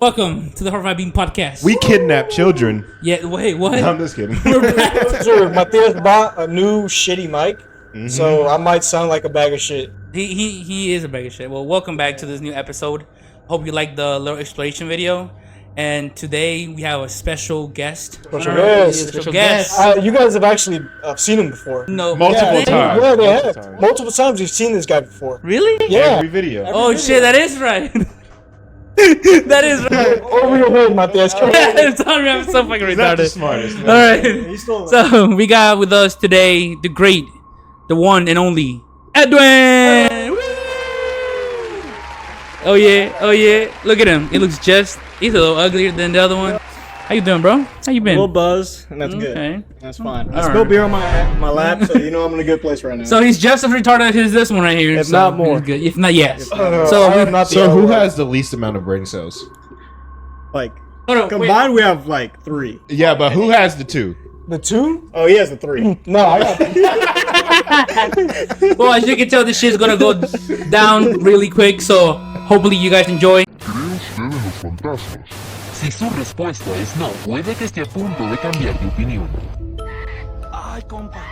Welcome to the Horrified Bean Podcast. We kidnap children. Yeah, wait, what? No, I'm just kidding. Sure, Matthias bought a new shitty mic, so I might sound like a bag of shit. He is a bag of shit. Well, welcome back to this new episode. Hope you liked the little explanation video. And today we have a special guest. Special guest. Special guest. You guys have actually seen him before. No, Multiple times. Yeah, they have. times. Multiple times you've seen this guy before. Really? Yeah. Every video. Oh shit, that is right. That is right. Over your head, Matthias. Come on. I'm sorry, I'm so fucking He's not the retarded. smartest. All right. So we got with us today the great, the one and only Edwin. Woo! Oh yeah, oh yeah. Look at him. He looks he's a little uglier than the other one. How you doing, bro? How you A been? little buzz, and that's good. Okay. That's fine. All I right. spilled beer on my lap, so you know I'm in a good place right now. So he's just as retarded as this one right here. If so not more. he's good. If not, yes. So I'm not the So who other has the least amount of brain cells? like Hold on, wait. combined, we have like 3. Yeah, but who has the two? The two? Oh, he has the 3. No, I got. Well, as you can tell, this shit's gonna go down really quick. So hopefully you guys enjoy. ¿Cree usted en los fantasmas? Si su respuesta es no, puede que esté a punto de cambiar de opinión. Ay, compa.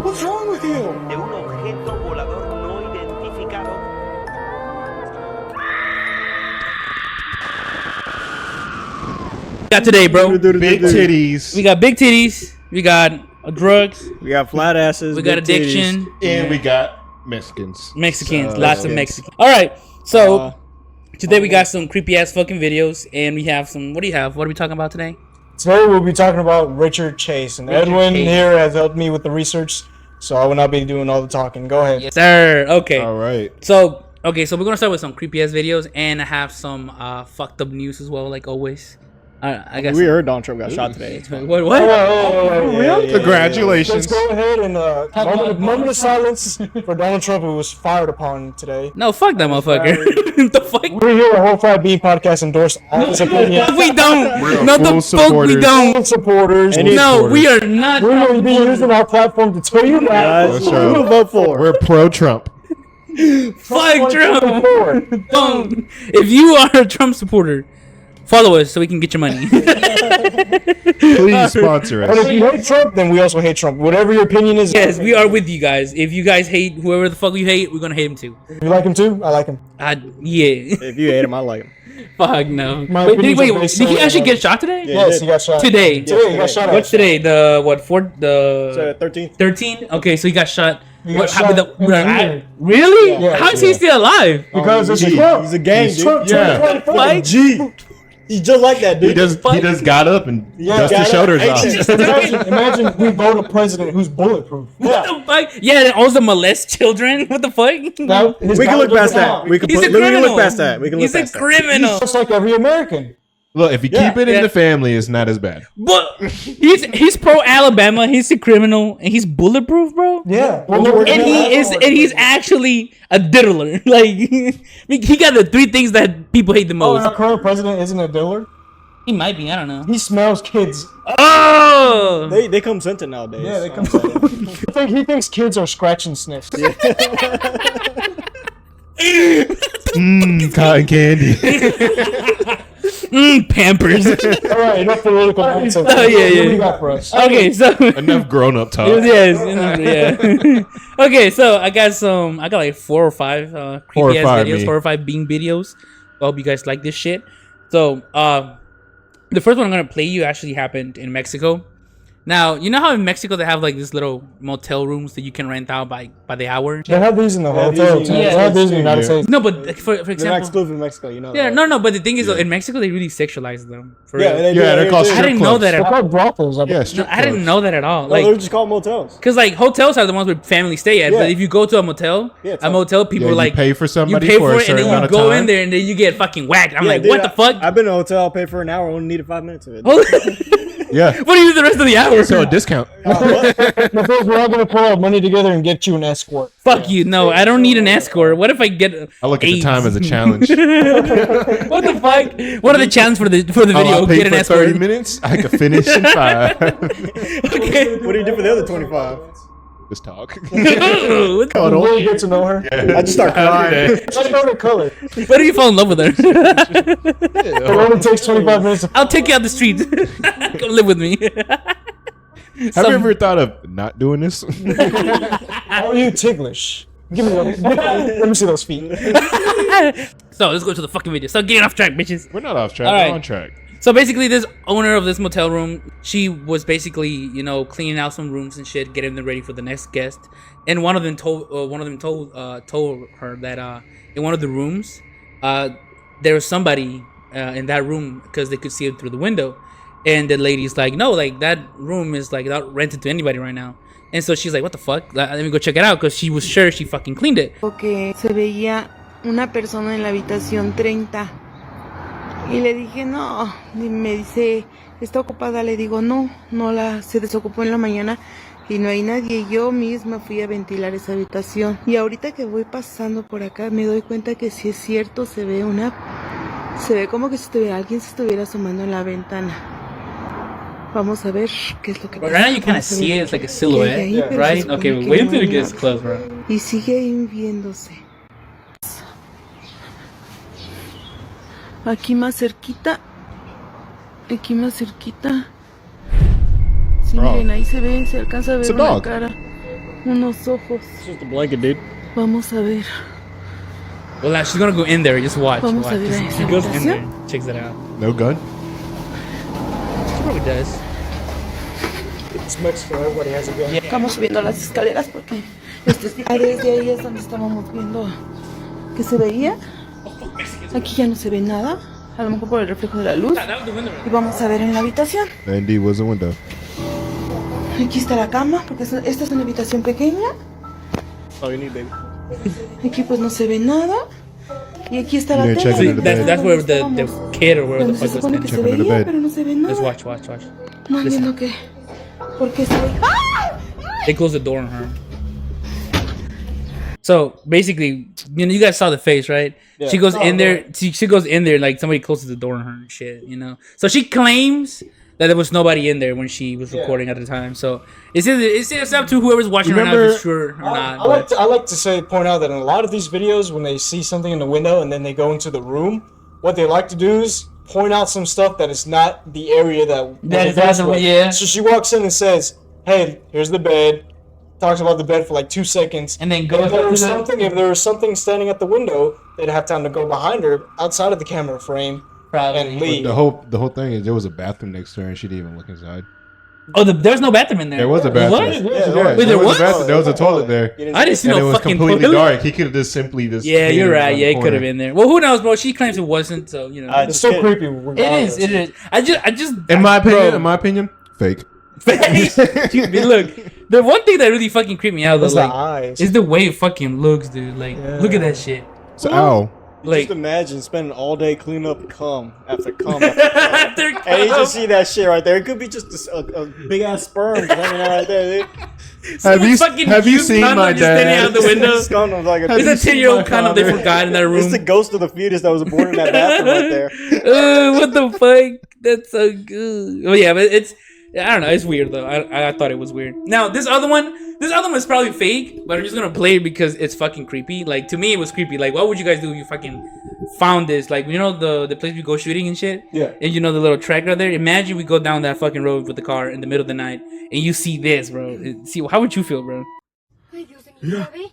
What's wrong with you? De un objeto volador no identificado. Got today, bro. Big titties. We got big titties. We got drugs. We got flat asses. We got big titties. addiction. And we got Mexicans. Mexicans. So, Lots of yeah. Mexicans. All right. So Uh, today we got some creepy ass fucking videos, and we have some. What do you have? What are we talking about today? Today we'll be talking about Richard Chase, and Richard Edwin Chase. here has helped me with the research, so I will not be doing all the talking. Go ahead. Yes, sir. Okay. All right. So so we're gonna start with some creepy ass videos, and I have some fucked up news as well, like always. I guess. we heard Donald Trump got shot today. It's fine. What? Oh, What? Congratulations. Let's go ahead and moment of silence for Donald Trump, who was fired upon today. No, fuck that motherfucker. The fuck? We're here at Horrified Bean Podcast endorse all his opinions. We don't. We're No, the full fuck we supporters. don't. Supporters. No, supporters. we are not. We're going to be using our platform to tell you that. Guys, That's who right. will vote for? We're pro-Trump. Fuck Trump. Forward. Don't. If you are a Trump supporter, follow us so we can get your money. Please sponsor And if us. you hate Trump, then we also hate Trump. Whatever your opinion is. Yes, we are with you guys. If you guys hate whoever the fuck you hate, we're gonna hate him too. You like him too? I like him. Yeah. If you hate him, I like him. Fuck no. My Wait, opinions are based did he on, actually get shot today? Yeah. Yes, he got shot. Today. Today, he got shot. What's today? The what? So The 13th. 13? Okay, so he got shot. He What got happened? shot in the head. Really? Yeah. How is he still alive? Because it's He's- Trump. He's a gang, He's dude. Trump. Yeah. Like, G. He's just like that, dude. He just got up and dusted got his up. shoulders Ain't off. shit. Imagine we vote a president who's bulletproof. what the fuck? Yeah, and also molest children. What the fuck? Now, his We can look guy past doesn't that. know. We can He's a literally criminal. look past that. We can look He's a past that. criminal. Just like every American. Look, if you Yeah. keep it in Yeah. the family, it's not as bad. But he's pro Alabama. He's a criminal, and he's bulletproof, bro. Yeah. And he's actually a diddler. Like he got the 3 things that people hate the Oh, most. our current president isn't a dealer. He might be. I don't know. He smells kids. Oh. They come scented nowadays. Yeah, they come so- He thinks kids are scratch and sniffs. Cotton candy. Pampers. All right, enough political nonsense. Oh, yeah, yeah. What do you got for us? Okay, so Enough grown-up talk. yes, yeah. Okay, so I got like 4 or 5 creepy ass Horrify videos, me. 4 or 5 Bean videos. I hope you guys like this shit. So, the first one I'm gonna play you actually happened in Mexico. Now, you know how in Mexico they have like these little motel rooms that you can rent out by the hour? They have these in the Yeah, these hotel in- too. yeah, They have these in the United yeah. States. No, but for They're not example, exclusive in Mexico, you know. yeah, that. no, but the thing is, though, in Mexico they really sexualize them. For Yeah, real. they do Yeah, that they're here, called too. I strip didn't know clubs. that They're at all. called brothels. Yeah, No, strip I didn't clubs. know that at all. No, they're Like, just called motels. cause like hotels are the ones where family stay at. Yeah. But if you go to a motel, Yeah, it's a like- motel people Yeah, you like pay for you somebody pay for a for it and certain then amount you of go time. in there and then you get fucking whacked. I'm Yeah, like, dude, what the fuck? I've been to a hotel, paid for an hour, only needed 5 minutes of it. Yeah. What do you do the rest of the hour? So a discount. Matthias, we're all gonna pull our money together and get you an escort. Fuck you. No, I don't need an escort. What if I get I look at the AIDS? time as a challenge. What the fuck? What are the challenges for the video? I'll pay Get an for escort. 30 minutes. I could finish in 5. Okay. What do you do for the other 25? Just talk. What You really get to know her. I just start crying. Let's go to color. What if you fall in love with her? It only takes 25 minutes. I'll take you out the street. Come live with me. Have you ever thought of not doing this? How are you ticklish? Give me those. Let me see those feet. So let's go to the fucking video. So getting off track, bitches. We're not off track. All right. We're on track. So basically, this owner of this motel room, she was basically, you know, cleaning out some rooms and shit, getting them ready for the next guest. And one of them told her that in one of the rooms, there was somebody in that room because they could see it through the window. And the lady's like, no, like that room is like not rented to anybody right now. And so she's like, what the fuck? Let me go check it out because she was sure she fucking cleaned it. Que se veía una persona en la habitación 30 y le dije no, y me dice está ocupada, le digo no, se desocupó en la mañana y no hay nadie, yo misma fui a ventilar esa habitación y ahorita que voy pasando por acá me doy cuenta que sí es cierto, se ve como que si alguien se estuviera asomando en la ventana. Vamos a ver qué es lo que But pasa. right now you kind of see it, it's like a silhouette, Yeah, pero right? se supone Okay, que wait no until hay it gets nada. close, bro. Y sigue ahí viéndose. Aquí más cerquita. Sí, Bro. miren, ahí se alcanza a ver It's a una dog. cara, unos ojos. It's just a blanket, dude. Vamos a ver. Well, now she's gonna go in there. Just watch. Vamos a watch. ver a She esa goes in there, habitación. checks it out. No gun? She probably does. It's Mexico, everybody has a gun. Estamos subiendo las escaleras porque desde ahí es donde estábamos viendo que se veía. Aquí ya no se ve nada, a lo mejor por el reflejo de la luz. That was the window. Y vamos a ver en la habitación. That indeed was a window. Aquí está la cama, porque esta es una habitación pequeña. Oh, you need, baby. Aquí pues no se ve nada. Y aquí está la Yeah, tele. check See, under the that's bed. where the kid or where the Donde se fuck was. supone que se Check under the veía, bed. pero no se ve Just nada. watch. No entiendo qué. ¿Por qué se ve? ¡Ah! They closed the door on her. So basically, you know, you guys saw the face, right? Yeah. She goes in there. She goes in there like somebody closes the door on her and shit. You know. So she claims that there was nobody in there when she was recording at the time. So it's up to whoever's watching right now if Remember- it's sure or not. I like to point out that in a lot of these videos, when they see something in the window and then they go into the room, what they like to do is point out some stuff that is not the area that That that's doesn't- yeah. So she walks in and says, "Hey, here's the bed." Talks about the bed for like 2 seconds, And then If goes there up was to the- something, if there was something standing at the window, they'd have time to go behind her, outside of the camera frame, Probably. and leave. The whole thing is there was a bathroom next to her and she didn't even look inside. Oh, there's no bathroom in there. There was a bathroom. What? Yeah, Yeah, Wait, there was? a bathroom. There was a toilet there. I didn't see And it no was fucking completely toilet. dark. He could have just simply just. Yeah, cleaned you're it right. around Yeah, the it could have corner. been there. Well, who knows, bro? She claims it wasn't, so you know. It's still It- creepy. It is. I just. In my opinion, Bro. fake. Dude, look, the one thing that really fucking creeped me out though, It's the like, eyes. is the way it fucking looks, dude. Like, look at that shit. It's an owl. Like, Just imagine spending all day cleaning up cum after cum. After cum. after And you just see that shit right there. It could be just a big ass sperm hanging out right there, dude. Have you seen my standing out dad? the window? This condom is like It's a 10-year-old condom they forgot in that room. It's the ghost of the fetus that was born in that bathroom right there. What the fuck? That's so good. Oh yeah, but it's. I don't know. It's weird though. I thought it was weird. Now this other one is probably fake, but I'm just gonna play it because it's fucking creepy. Like to me, it was creepy. Like, what would you guys do if you fucking found this? Like, you know the place we go shooting and shit. Yeah. And you know the little track right there. Imagine we go down that fucking road with the car in the middle of the night, and you see this, bro. See, how would you feel, bro? Ay, Dios de mi vida, ve.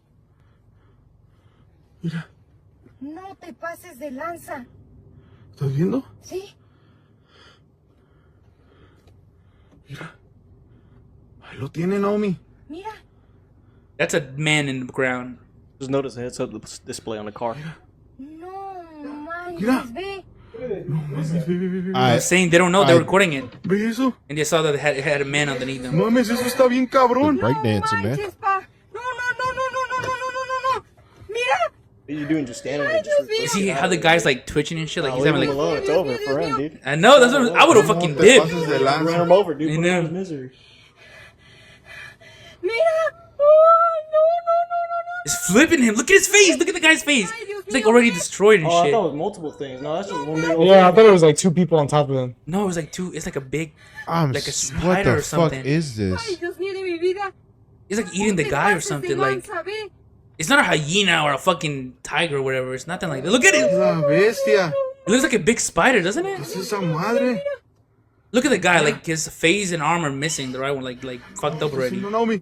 Mira. No te pases de lanza. ¿Estás viendo? ¿Sí? Ahí lo tiene, Naomi. Mira. That's a man in the ground. Just notice the heads-up display on the car. No, Mira. manches, ve. No mames, ve, ve, ve, ve. I'm saying they don't know they're recording it, ¿Ve eso? and they saw that it had a man underneath them. Mames, eso está bien cabrón. Breakdancing, man. Manches, pa. No, no, no, no, no, no, no, no, no, no. Mira. you doing just standing there? Just You see how the guy's like twitching and shit? Like he's leave having him like. alone. It's over for him, dude. I know that's what I would have fucking Te dipped. pases de Ran lanza. him over, dude. I Put him know. in his misery. Mira. Ay, no, no, no, no, no. It's flipping him. Look at his face. Look at the guy's face. He's like already destroyed and Oh, I shit. thought it was multiple things. No, that's just one big old Yeah, I thought it was like 2 people on top of him. No, it was like two. It's like a big. I'm Like a what spider the or something. fuck is Ay, this? Dios mío de mi vida. It's like eating the Te guy or pases de something. Like lanza, ve. it's not a hyena or a fucking tiger or whatever. It's nothing like that. Look at it. La bestia. It looks like a big spider, doesn't it? ¿Qué es esa madre? Look at the guy. Like his face and arm are missing. The right one, like fucked up already. No, Naomi.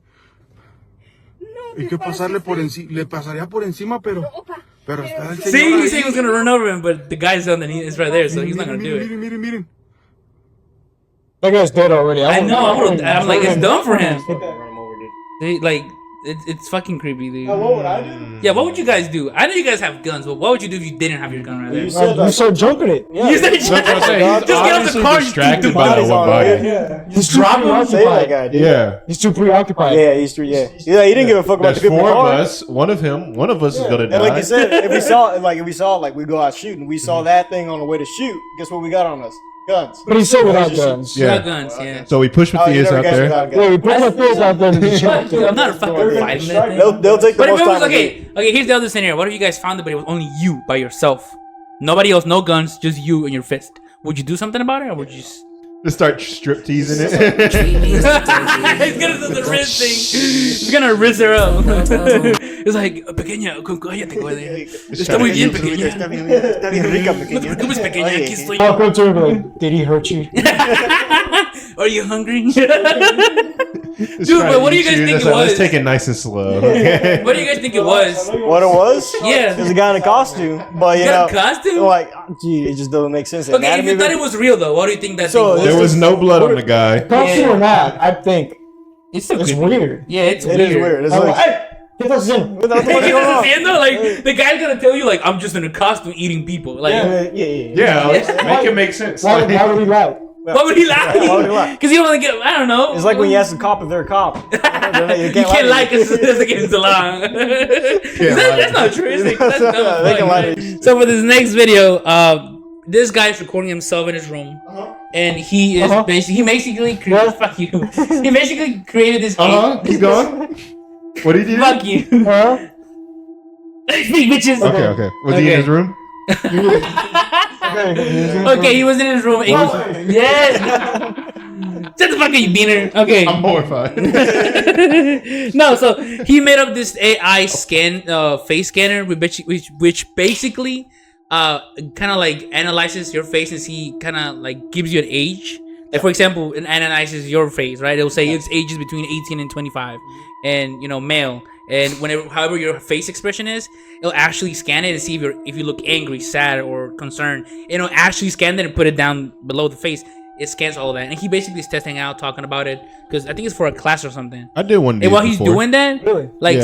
No Hay te que pasarle pases por de- encima. Le pasaría por encima, pero. Opa, Pero está el See, señor he said he was ahí. gonna run over him, but the guy's underneath. It's right there, so he's not gonna do it. Miren, miren, miren. That guy's dead already. I know. I'm like, it's done for him. Run him over, dude. Like, it's fucking creepy, dude. What would I do? Yeah, what would you guys do? I know you guys have guns, but what would you do if you didn't have your gun right there? You said You start jumping it. Yeah, You said That's what I'm saying. He's just get out the obviously car. and distracted shoot by that bodies one on body. it. Yeah. He's too Save that preoccupied. guy, dude. Yeah. He's too preoccupied. Yeah, he's true. Yeah, yeah. He didn't give a fuck about There's the people 4 in the of car. us. One of us is gonna And die. like you said, if we saw, we go out shooting, we saw that thing on the way to shoot. Guess what we got on us? Guns. But he's still without guns. Yeah. Got guns, yeah. So we push Oh, you Matthias never out guessed there. without Yeah, guns. we put my face out there to be shot. Dude, I'm not fucking fighting that thing. They'll take the But if most it was time. okay, here's the other scenario. What if you guys found it, but it was only you by yourself? Nobody else, no guns, just you and your fist. Would you do something about it, or would you just? Just start strip teasing it. He's gonna do the wrist thing. He's gonna wrist her up. It's like, pequeña, cállate, güey. Está muy bien, pequeña. Está bien rica, No te pequeña. preocupes, pequeña, aquí estoy I'll yo. go to her like, did he hurt you? Are you hungry? Just Dude, trying but to what do you eat guys think That's it like, Let's was? take it nice and slow. Okay? What do you guys think it was? What it was? Yeah. There's a guy in a costume, but you got know, a costume? like, gee, it just doesn't make sense. Okay, if Anatomy you of thought it was real though, what do you think that So, thing There was? was no blood on the guy. Costume or not, I think It's so it's creepy. weird. Yeah, it's It weird. is weird. It's I'm like, like, hey, get those in. what the Hey, fuck's you going know what on? I'm saying though? Like the guy's gonna tell you like I'm just in a costume eating people. Like Yeah, let's make it make sense. Why would he lie? why would he lie? Why would he lie? Because you don't want to get. I don't know. It's like when you ask a cop if they're a cop. you can't lie because it's against the law. That's not true. Is it? That's dumb as They fuck, can lie man. to you. So for this next video, this guy's recording himself in his room, and he is basically fuck you. He basically created this. Keep going. What did he do? Fuck you. Huh? Speak, bitches. Okay. Was he in his room? Okay, he was in his room. Yes. Shut the fuck up, you beaner. Okay. I'm horrified. No, so he made up this AI face scanner, which basically kind of like analyzes your face and see kind of like gives you an age. Like for example, it analyzes your face, right? It'll say its ages between 18 and 25, and male. And however your face expression is, it'll actually scan it and see if you look angry, sad, or concerned. It'll actually scan it and put it down below the face. It scans all of that, and he basically is testing out, talking about it, because I think it's for a class or something. I did one of these And while he's before. doing that, Really? like,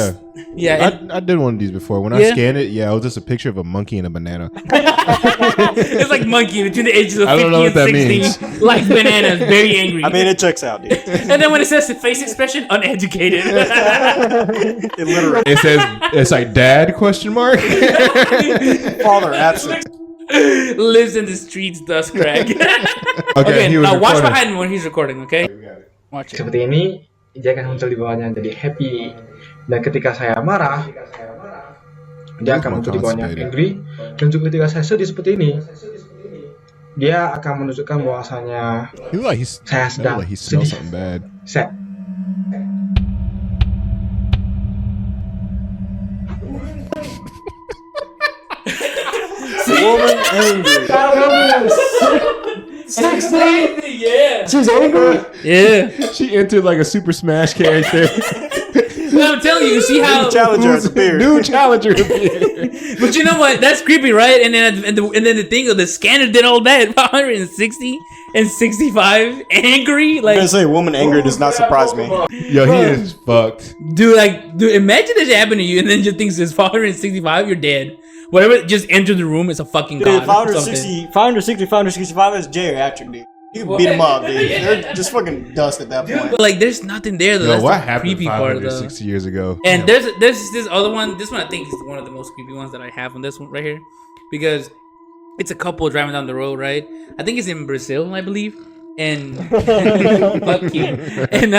Yeah. I did one of these before. When I Yeah? scanned it, it was just a picture of a monkey and a banana. it's like monkey between the ages of I 50 don't know and what that 60, means. likes bananas, very angry. I mean, it checks out, dude. and then when it says the face expression, uneducated. It literally. It says it's like dad question mark. Father absent. Lives in the streets, does crack. Okay, he was now watch recording. behind me when he's recording, okay? Watch it. Seperti ini, dia akan muncul di bawahnya jadi happy. Dan ketika saya marah, dia akan muncul di bawahnya angry. Dan juga ketika saya sedih seperti ini, dia akan menunjukkan bahwasanya He look like saya sedang he smells sedih. something bad. Sad. Woman angry. 16? Yeah. She's angry? Yeah. She entered like a Super Smash character. Well, I'm telling you, you see how. Challenger has appeared. New challenger appeared. But you know what? That's creepy, right? And then the thing of the scanner did all that. 160 and 65 angry, I'm like gonna say woman angry does not surprise me. Yo, he is fucked. dude, imagine this happened to you, and then your thing says 565, you're dead. Whatever just entered the room is a fucking Dude, god. or 560, something. 560, 565 is geriatric, dude. You can beat them up, dude. They're just fucking dust at that point. But like, there's nothing there though. Yo, That's what the happened creepy part though. 560 years ago? And there's this other one. This one I think is one of the most creepy ones that I have on this one right here, because it's a couple driving down the road, right? I think it's in Brazil, I believe. And fuck you. And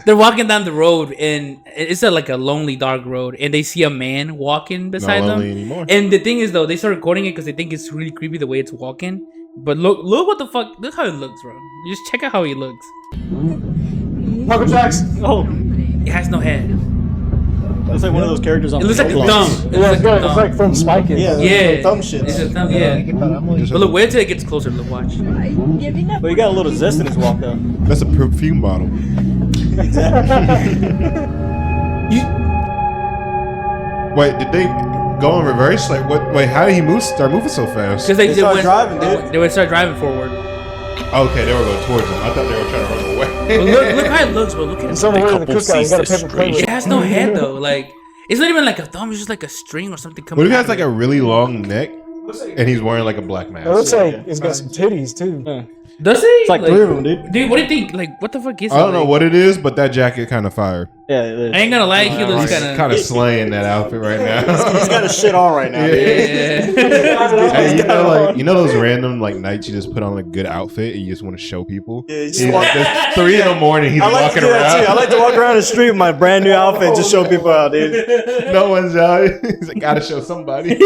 they're walking down the road, and it's like a lonely, dark road, and they see a man walking beside Not them. lonely anymore. And the thing is, though, they start recording it because they think it's really creepy the way it's walking. But look what the fuck! Look how it looks, bro. You just check out how he looks. Michael Jackson. Oh, It has no head. it's like one of those characters on. It looks like a Roblox. thumb. It Yeah, looks like a it's thumb. like from Spy Kids. Yeah, Yeah, thumb shit. It's a thumb, yeah. But look, wait till it gets closer. Look, watch. But you got a little zest in his walk though. That's a perfume bottle. Wait, did they go in reverse? Like what? Wait, how did he start moving so fast? Because They started driving, dude. They would start driving forward. Okay, they were going towards him. I thought they were trying to run away. But look how it looks, bro. Look at it. Somewhere in the cookout, you got a paper plate. It has no head though. Like it's not even like a thumb. It's just like a string or something coming. What if he out has like of a really long neck and he's wearing like a black It mask? looks like it's got some titties too. it. Does it? It's like 3 of them, dude. Dude, what do you think? Like, what the fuck is it? I don't know like? what it is, but that jacket kind of fire. Yeah, I ain't gonna lie, he looks He's kind of slaying that outfit right now. he's got his shit on right now. Dude. Yeah. Hey, you know those random like nights you just put on a good outfit and you just want to show people. Yeah, you just He's walk- it's 3 in the morning. He's I like to walking do that too. I around. like to walk around the street with my brand new outfit and just show people out, dude. No one's out. He's like, gotta show somebody.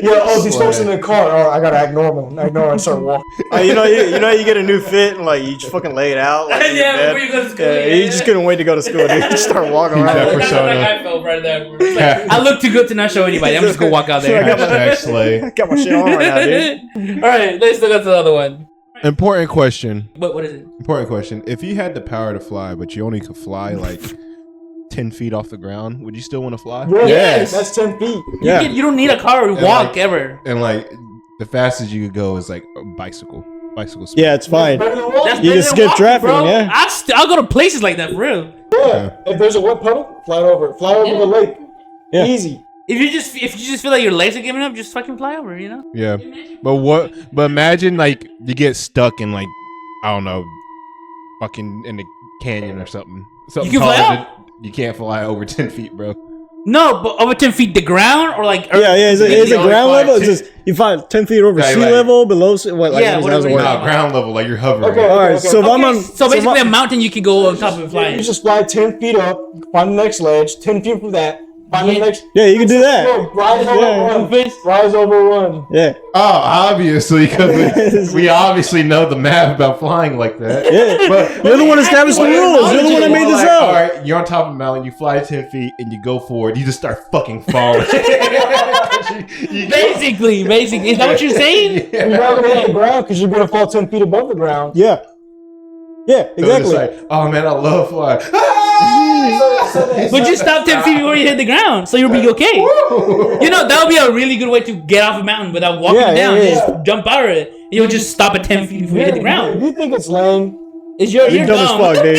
Yeah, these folks in the car. Oh, I gotta act normal. Act normal. I start walking. You know, you get a new fit and like you just fucking lay it out. Like, in Yeah, your before bed. you go to school, Yeah, yeah. you just couldn't wait to go to school, dude. You start walking He's around. that like, persona. I felt right there. Bro. It's like, I look too good to not show anybody. I'm just gonna walk out there. Hashtag slay. I got my shit on right now, dude. All right, let's look at the other one. Important question. What is it? Important question. If you had the power to fly, but you only could fly like 10 feet off the ground, would you still want to fly? Yes, that's 10 feet. Yeah. You don't need a car or walk like- ever. And like the fastest you could go is like a bicycle. Bicycle speed. Yeah, it's fine. Better than walking. That's You better can than skip walking, traffic, bro. yeah. I'll go to places like that for real. Yeah. If there's a wet puddle, fly over it. Fly over Yeah. the lake. Yeah. Easy. If you just feel like your legs are giving up, just fucking fly over. You know. Yeah. But imagine like you get stuck in like, I don't know, fucking in the canyon or something. Something You can fly taller up. than- You can't fly over 10 feet, bro. No, but over 10 feet the ground or like. Yeah, is it You only ground fly level? It's 10 just you find 10 feet over Right, sea like- level, below sea. What? Like, Yeah, how does it whatever work? No, ground level, like you're hovering. Okay. All right, so if I'm Okay, on, so basically a mountain you can go on top of and fly. You just fly 10 feet up, find the next ledge, 10 feet from that, find the next. yeah, you can do that. Rise over Yeah. run. Rise over run. Yeah, Oh, obviously, because we obviously know the math about flying like that. yeah. But You're the one that established the rules. You're the one that made this Like, up. all right, you're on top of a mountain, you fly 10 feet, and you go forward, you just start fucking falling. Basically, is that what you're saying? You're not gonna hit the ground because you're gonna fall 10 feet above the ground. Yeah, yeah, So it's just exactly. like, oh man, I love flying. But just stop 10 feet before you hit the ground, so you'll be okay. You know, that would be a really good way to get off a mountain without walking Yeah, down. yeah, Just jump out of it. You'll just stop at 10 feet before you hit the If ground. you think it's lame, You're dumb as fuck, dude.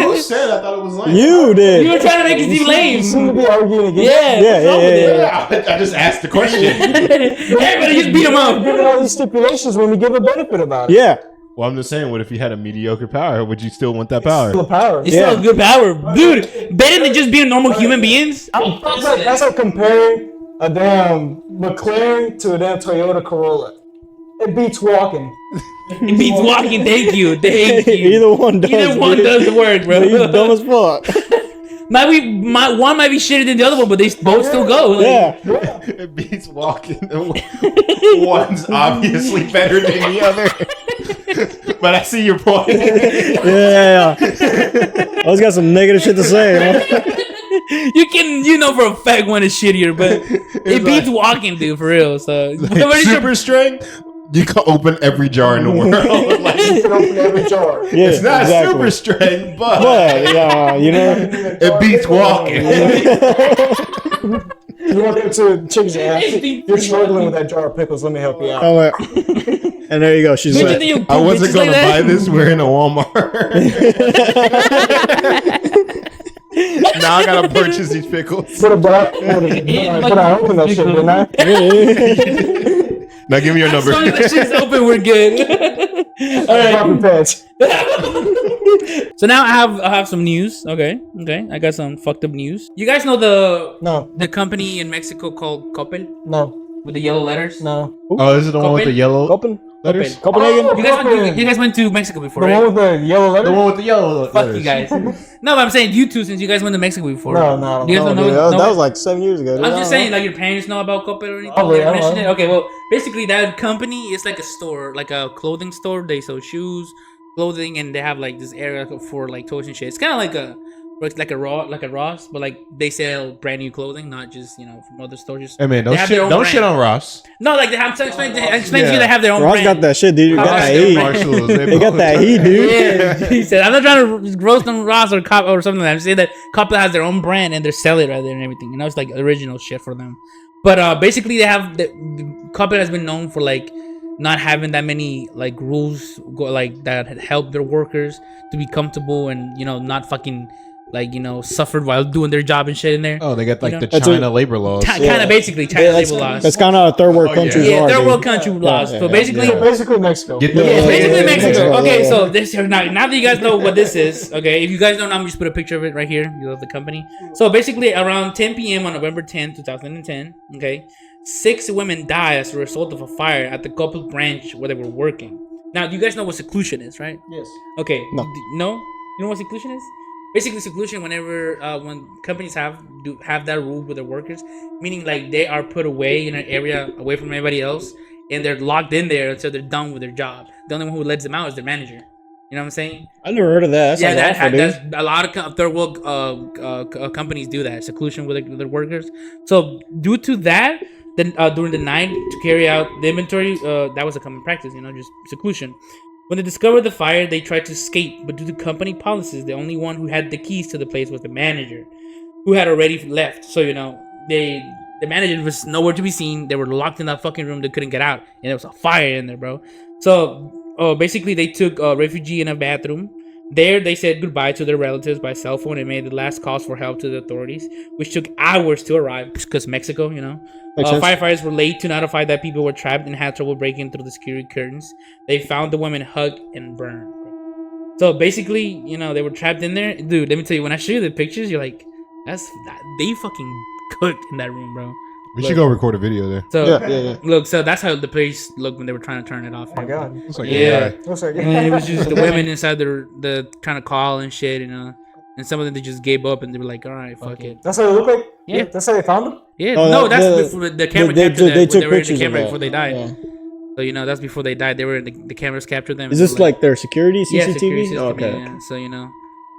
Who said I thought it was lame? You did. You were trying to make it seem you lame. seem to be arguing against. Yeah, Yeah, what's wrong yeah, with yeah, it? I just asked the question. Everybody just beat him up. Giving all these stipulations when we give a benefit about it. Yeah, Well, I'm just saying, what if you had a mediocre power? Would you still want that power? The power. It's still a good power. Dude, better than just being normal human beings. That's like comparing a damn McLaren to a damn Toyota Corolla. It beats walking. It beats walking. Thank you. either one does. Either one dude. does the work, bro. He's dumb as fuck. One might be shitter than the other one, but they both still go. Like, Yeah, It beats walking. One's obviously better than the other. But I see your point. yeah. I always got some negative shit to say. Huh? You know for a fact one is shittier, but it beats walking, dude, for real. So Like, super strength. You can open every jar in the world. Like, You can open every jar. Yeah, it's not exactly. super strength, but But yeah, you know, it beats walking. You walk up to a chick's ass. You're struggling with that jar of pickles. Let me help you out. oh, and there you go. She's Don't you like, think you I cool wasn't bitches gonna like buy that? this. We're in a Walmart. Now I gotta purchase these pickles. But I opened that shit, didn't I? Now give me your number. As long as the shit's open, we're good. All right. Copy pants. So now I have some news. Okay. I got some fucked up news. You guys know No, the company in Mexico called Coppel no, with the yellow letters? no. Oh, this is the one with the yellow Copen? letters? Copenhagen? You guys went to Mexico before, The right? one with the yellow letter? The one with the yellow Fuck letters. you guys. No, but I'm saying you two, since you guys went to Mexico before. No. You guys Oh, don't dude, know. that was like 7 years ago. Dude. I'm just saying, like your parents know about Coppel or anything. Probably, They I don't mentioned know. it. Okay, well, basically that company is like a store, like a clothing store. They sell shoes, clothing, and they have like this area for like toys and shit. It's kind of like a Ross, but like they sell brand new clothing, not just from other stores. Just Hey man, they don't have their own shit brand. on Ross. No, like they have to explain to you. Yeah. They have their own Ross brand. got that shit, dude. You got Ross that got heat. Marshalls, They got that heat, dude. Yeah, he said, I'm not trying to roast on Ross or Cop or something. I'm saying that Coppel has their own brand and they're selling it right there and everything. It's like original shit for them. But basically, they have Coppel has been known for like not having that many like rules like that help their workers to be comfortable and not fucking like suffered while doing their job and shit in there. Oh, they got like the That's China labor laws. Kind of basically China labor laws. That's kind of third world countries. Yeah, are, third dude. world country laws. yeah, So basically, Basically Mexico. Get yeah, the- basically yeah, Mexico. yeah, Okay, yeah. so this now that you guys know what this is, okay, if you guys don't know, I'm just put a picture of it right here. You know the company. So basically, around 10 p.m. on November 10, 2010, okay, 6 women died as a result of a fire at the Coppel branch where they were working. Now, you guys know what seclusion is, right? Yes. Okay. No. No? You know what seclusion is? Basically, seclusion whenever when companies have that rule with their workers, meaning like they are put away in an area away from everybody else, and they're locked in there until they're done with their job. The only one who lets them out is their manager. You know what I'm saying? I never heard of that. That sounds awful, dude. That's a lot of third world companies do that, seclusion with their workers. So due to that, then during the night to carry out the inventory, that was a common practice. Just seclusion. When they discovered the fire, they tried to escape, but due to company policies, the only one who had the keys to the place was the manager, who had already left. So the manager was nowhere to be seen. They were locked in that fucking room. They couldn't get out, and there was a fire in there, bro. So basically, they took a refugee in a bathroom. There, they said goodbye to their relatives by cell phone and made the last calls for help to the authorities, which took hours to arrive because Mexico, Makes sense. Firefighters were late to notify that people were trapped and had trouble breaking through the security curtains. They found the women hugged and burned. So basically, they were trapped in there. Dude, let me tell you, when I show you the pictures, you're like, they fucking cooked in that room, bro. We should go record a video there. So Yeah. look, so that's how the place looked when they were trying to turn it off. Oh my god. Looks like Yeah. AI. Looks like And it was just the women inside the trying to call and shit, and some of them they just gave up and they were like, all right, fuck it. That's how they look like? Yeah. That's how they found them? Yeah, Oh, no, that's the- before the camera they captured them. took They were in the pictures of camera that. before they died. Yeah. So that's before they died. They were in the cameras captured them. Is and this they were like their security yeah, CCTV? security system, Okay. yeah. So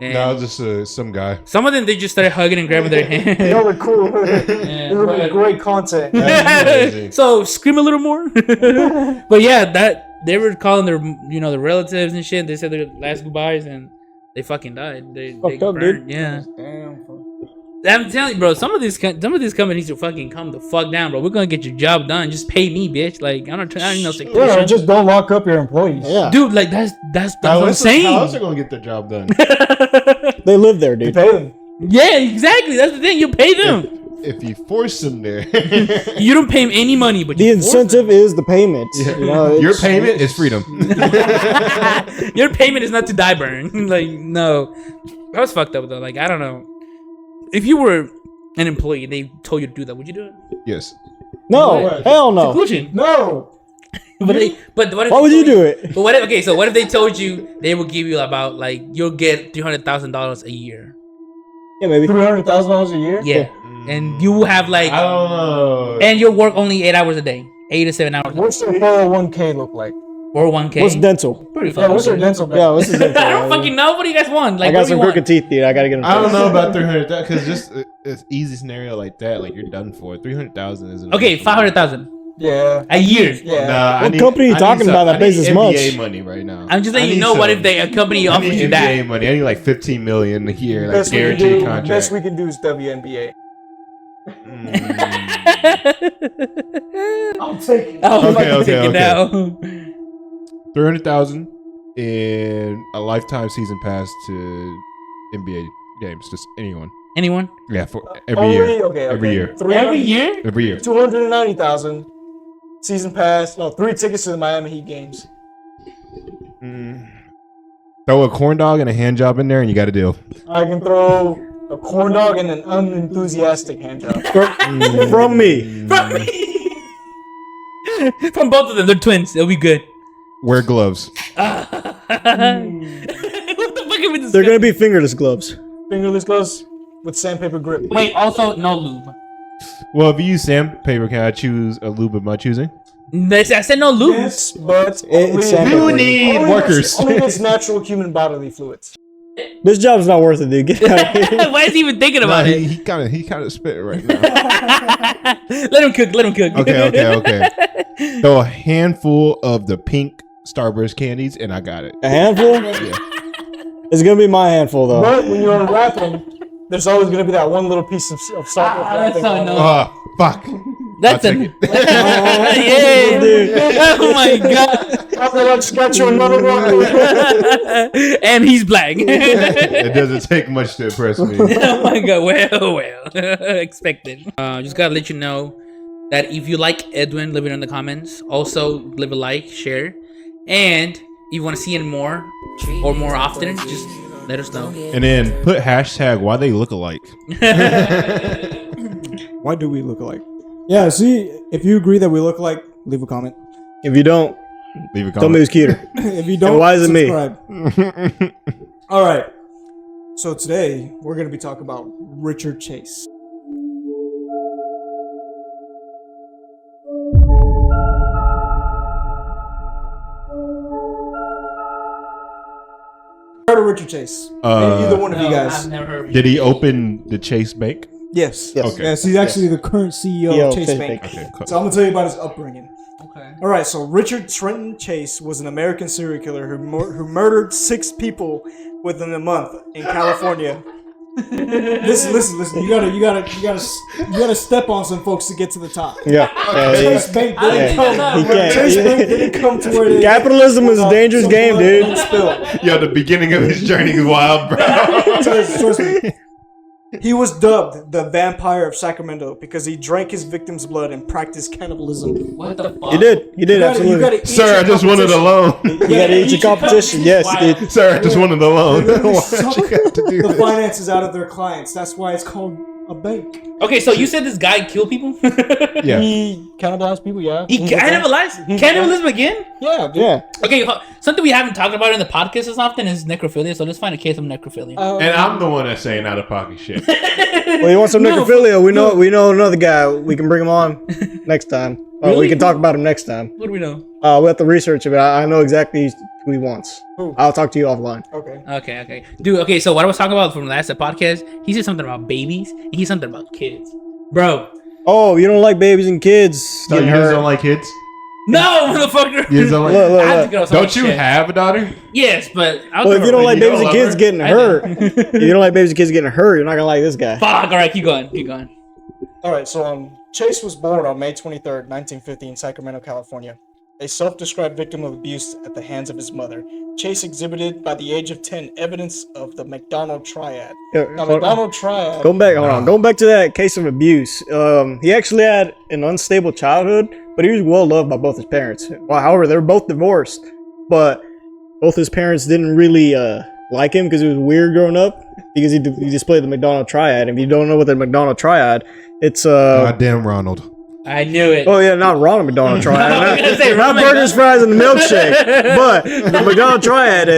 and No, just some guy. some of them they just started hugging and grabbing their hand. They all look cool. They look like great content. Crazy. So scream a little more. But yeah, that they were calling their the relatives and shit. They said their last goodbyes and they fucking died. They Fucked up, burned. dude. Yeah, Damn. I'm telling you, bro. Some of these companies to fucking calm the fuck down, bro. We're gonna get your job done. Just pay me, bitch. Like I don't know. Yeah, just don't lock up your employees. Yeah. Dude, like that's what How I'm else how else saying. are gonna get their job done? They live there, You dude. pay them. Yeah, exactly. That's the thing. You pay them. If you force them there, You don't pay them any money, but The you force incentive is the payment. your payment is freedom. them. Your payment is not to die burn. Like no, that was fucked up though. Like I don't know. If you were an employee and they told you to do that, would you do it? Yes. No, hell no. Seclusion. No. But what if Why they would you told do it? But what if, okay, so what if they told you they will give you about like you'll get $300,000 a year? Yeah, maybe. $300,000 a year? Yeah, and you will have like, I don't know. and you'll work only 8 hours a day, 8 to 7 hours, What's their 401k look like? or 1K. What's dental? Pretty Yeah, fucking what's their good. dental Yeah, what's the dental? I don't fucking know. What do you guys want? Like, I got what do some you want? crooked teeth, dude. I gotta get them. I don't know about 300 because just it's easy scenario like that, like you're done for. 300,000 isn't Okay, enough. 500,000 Yeah. a year. Yeah. Nah, What company you talking about that pays as much? NBA money right now. I'm just I letting you need know what some- if a company I offers need you NBA that. money. I need like 15 million a year, like Best we can guaranteed do- contract. Best we can do is WNBA. I'll take it. Oh, Okay, fucking okay, take it okay. now. 300,000 and a lifetime season pass to NBA games. Just anyone. Anyone? Yeah, for every Only, year. Okay, Every year. Every year? Every year. 290,000 season pass, 3 tickets to the Miami Heat games. Throw a corn dog and a hand job in there, and you got a deal. I can throw a corn dog and an unenthusiastic hand job. From me. From me. From both of them. They're twins. It'll be good. Wear gloves. What the fuck are we They're gonna be fingerless gloves. Fingerless gloves with sandpaper grip. Wait, also no lube. Well, if you use sandpaper, can I choose a lube of my choosing? I said no lube. Yes, but It's sandpaper. You need workers. Only its natural human bodily fluids. This job's not worth it, dude. Get out of here. Why is he even thinking about it? He kind of spit it right now. Let him cook. Let him cook. Okay. Throw a handful of the pink Starburst candies, and I got it. A handful? Yeah. It's gonna be my handful, though. But when you're unwrapping, there's always going to be that one little piece of salt. That's so annoying. Oh, fuck. That's I'll a take it. yeah. Dude. Oh my god. I just got you another one. And he's black. It doesn't take much to impress me. Oh my god. Well. Expected. Just gotta let you know that if you like Edwin, leave it in the comments. Also, leave a like, share, and if you want to see him more or more often, just let us know. And then put hashtag why they look alike. Why do we look alike? Yeah, see, if you agree that we look alike, leave a comment. If you don't, Leave a tell me comment. who's cuter. If you don't, And why is it me? subscribe. All right. So today we're going to be talking about Richard Chase. Heard of Richard Chase? Either one of you guys. I've never heard of Did he open the Chase Bank? Yes. Yes. Okay. Yes, he's actually the current CEO of Chase Bank. Okay, cool. So I'm gonna tell you about his upbringing. Okay. All right. So Richard Trenton Chase was an American serial killer who murdered 6 people within a month in California. Listen. You gotta step on some folks to get to the top. Yeah. Chase Bank I didn't think didn't that. come. He can't. Chase Bank didn't come to where it is. Capitalism is a dangerous Some game, blood dude. didn't spill. Yo, the beginning of his journey is wild, bro. Trust me. He was dubbed the Vampire of Sacramento because he drank his victims' blood and practiced cannibalism. What the fuck? You did. You did, absolutely. Sir, I just wanted a loan. You gotta eat your competition. Yes, you did. Sir, I just wanted a loan. They Why'd suck you have to do the this? finances out of their clients. That's why it's called a bank. Okay, so you said this guy killed people? Yeah. He cannibalized people, yeah. He cannibalized? Cannibalism again? Yeah, dude. Yeah. Okay, something we haven't talked about in the podcast as often is necrophilia, so let's find a case of necrophilia. And I'm the one that's saying out of pocket shit. Well, you want some necrophilia? We know another guy. We can bring him on next time. We Really? can talk about him next time. What do we know? We have to research it. But I know exactly who he wants. Who? I'll talk to you offline. Okay. Okay. Dude, okay, so what I was talking about from the last podcast, he said something about babies, and he said something about kids. Bro. Oh, you don't like babies and kids So you getting guys hurt? don't like kids? No, motherfucker! You don't like Look, I have to look. get on some Don't you shit. have a daughter? Yes, but... Well, if you don't like you babies don't and kids love her? getting I hurt, if you don't like babies and kids getting hurt, you're not gonna like this guy. Fuck, alright, keep going. All right, so Chase was born on May 23rd, 1950 in Sacramento, California. A self-described victim of abuse at the hands of his mother, Chase exhibited by the age of 10 evidence of the McDonald Triad. Now, Hold on. McDonald Triad... Hold on. Going back to that case of abuse, he actually had an unstable childhood, but he was well loved by both his parents. Well, however, they were both divorced, but both his parents didn't really like him because he was weird growing up because he displayed the McDonald Triad. If you don't know what the McDonald Triad, it's Goddamn Ronald. I knew it. Oh yeah, not Ronald McDonald Triad. I was gonna say not Ronald burgers, fries, and the milkshake. But the McDonald Triad,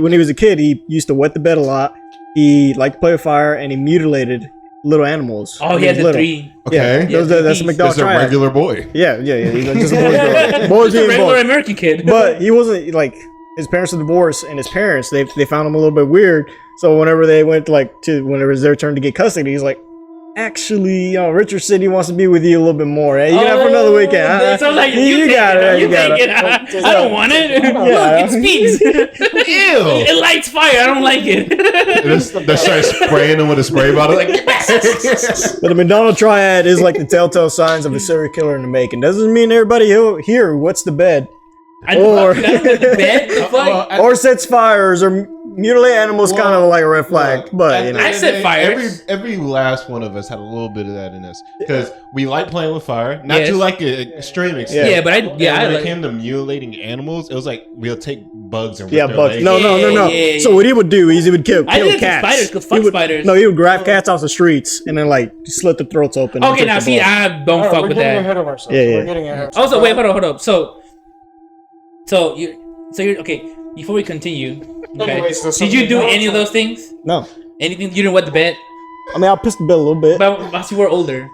when he was a kid, he used to wet the bed a lot. He liked to play with fire, and he mutilated little animals. Oh, when he had was the little. 3. Okay. Yeah, that's the McDonald That's a Triad. regular boy. Yeah. He's like just a boy. Boys He's a being regular boys. American kid. But he wasn't like his parents were divorced, and his parents they found him a little bit weird. So whenever they went whenever it was their turn to get custody, he's like, actually, Richard said he wants to be with you a little bit more. Hey, you can have for another weekend. That sounds like you got it. You got it. I don't want it. Look, it speaks. Ew. It lights fire. I don't like it. They start spraying him with a spray bottle. Like, But the McDonald Triad is like the telltale signs of a serial killer in the making. Doesn't mean everybody here what's the bed. I don't like the bed. The fuck? Or sets fires or mutilate animals kind of like a red flag, but you know. I said fires. Every last one of us had a little bit of that in us because we like playing with fire, not to like an extreme extent. Yeah, but I when it came to mutilating animals, it was like we'll take bugs and rip their bugs. legs. No. Yeah. So what he would do is he would kill I did it to cats. spiders, 'cause fuck spiders. No, he would grab cats off the streets and then like slit the throats open. and Okay, take now the see, blood. I don't fuck we're with getting that. ahead of ourselves. Yeah. We're getting ahead of ourselves. Also, wait, hold up. So you're okay. Before we continue, okay. Anyway, so Did you do something any of those things? No. Anything? You didn't wet the bed? I mean, I pissed the bed a little bit. But once you were older.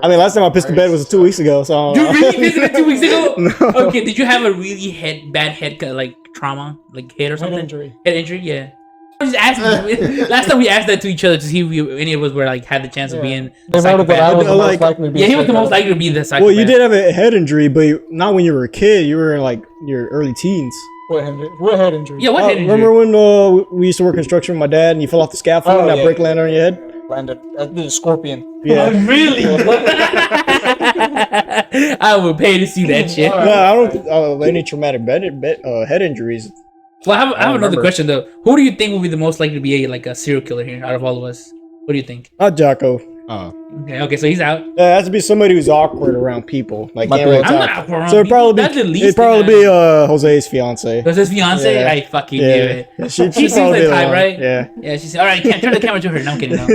I mean, last time I pissed the bed was 2 weeks ago. So I You don't know. really visited 2 weeks ago? No. Okay, did you have a really bad head like trauma, like head or something? injury. Head injury, yeah. I was just asking. Last time we asked that to each other to see if any of us were like had the chance of being. They voted that I was the most likely to be. Yeah, he was the most likely to be the psychopath. Well, you did have a head injury, but not when you were a kid. You were in like your early teens. What head injury? Yeah, what head injury? Remember when we used to work construction with my dad and you fell off the scaffold and that brick landed on your head? Landed. I did a scorpion. Yeah. Really? I would pay to see that shit. No, I don't. Any traumatic head injuries. Well, I have another remember. question though. Who do you think will be the most likely to be a serial killer here out of all of us? What do you think? Not Jocko. Okay, so he's out. It has to be somebody who's awkward around people. Like, can't really I'm talk. not awkward around So it'd probably people. That's the be least it'd probably thing be Jose's fiance. Was his fiance? Yeah. I fucking Yeah. knew it. Yeah, She she'd seems probably like be the type, one. right? Yeah. Yeah, she said, all right, can't turn the camera to her. No, I'm kidding. No.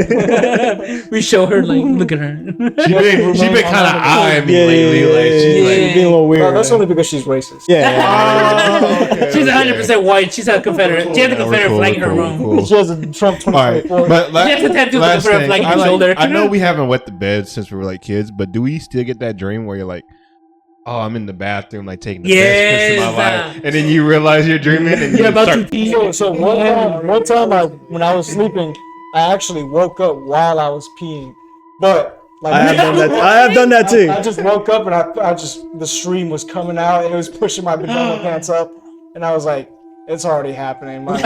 We show her, like, look at her. She been kind of eyeing me lately. Like, she's She's being a little weird. No, that's only because she's racist. Yeah. She's 100% white. She's a Confederate. She has a Confederate flag in her room. She has a Trump 2024. But She has a tattoo with a Confederate flag in her shoulder. I know we haven't wet the bed since we were like kids, but do we still get that dream where you're like, oh, I'm in the bathroom, like taking the best piss of my life, and then you realize you're dreaming, and you start. So one time when I was sleeping, I actually woke up while I was peeing, but like I have done that too. I just woke up and I just the stream was coming out and it was pushing my pajama pants up, and I was like, it's already happening. He's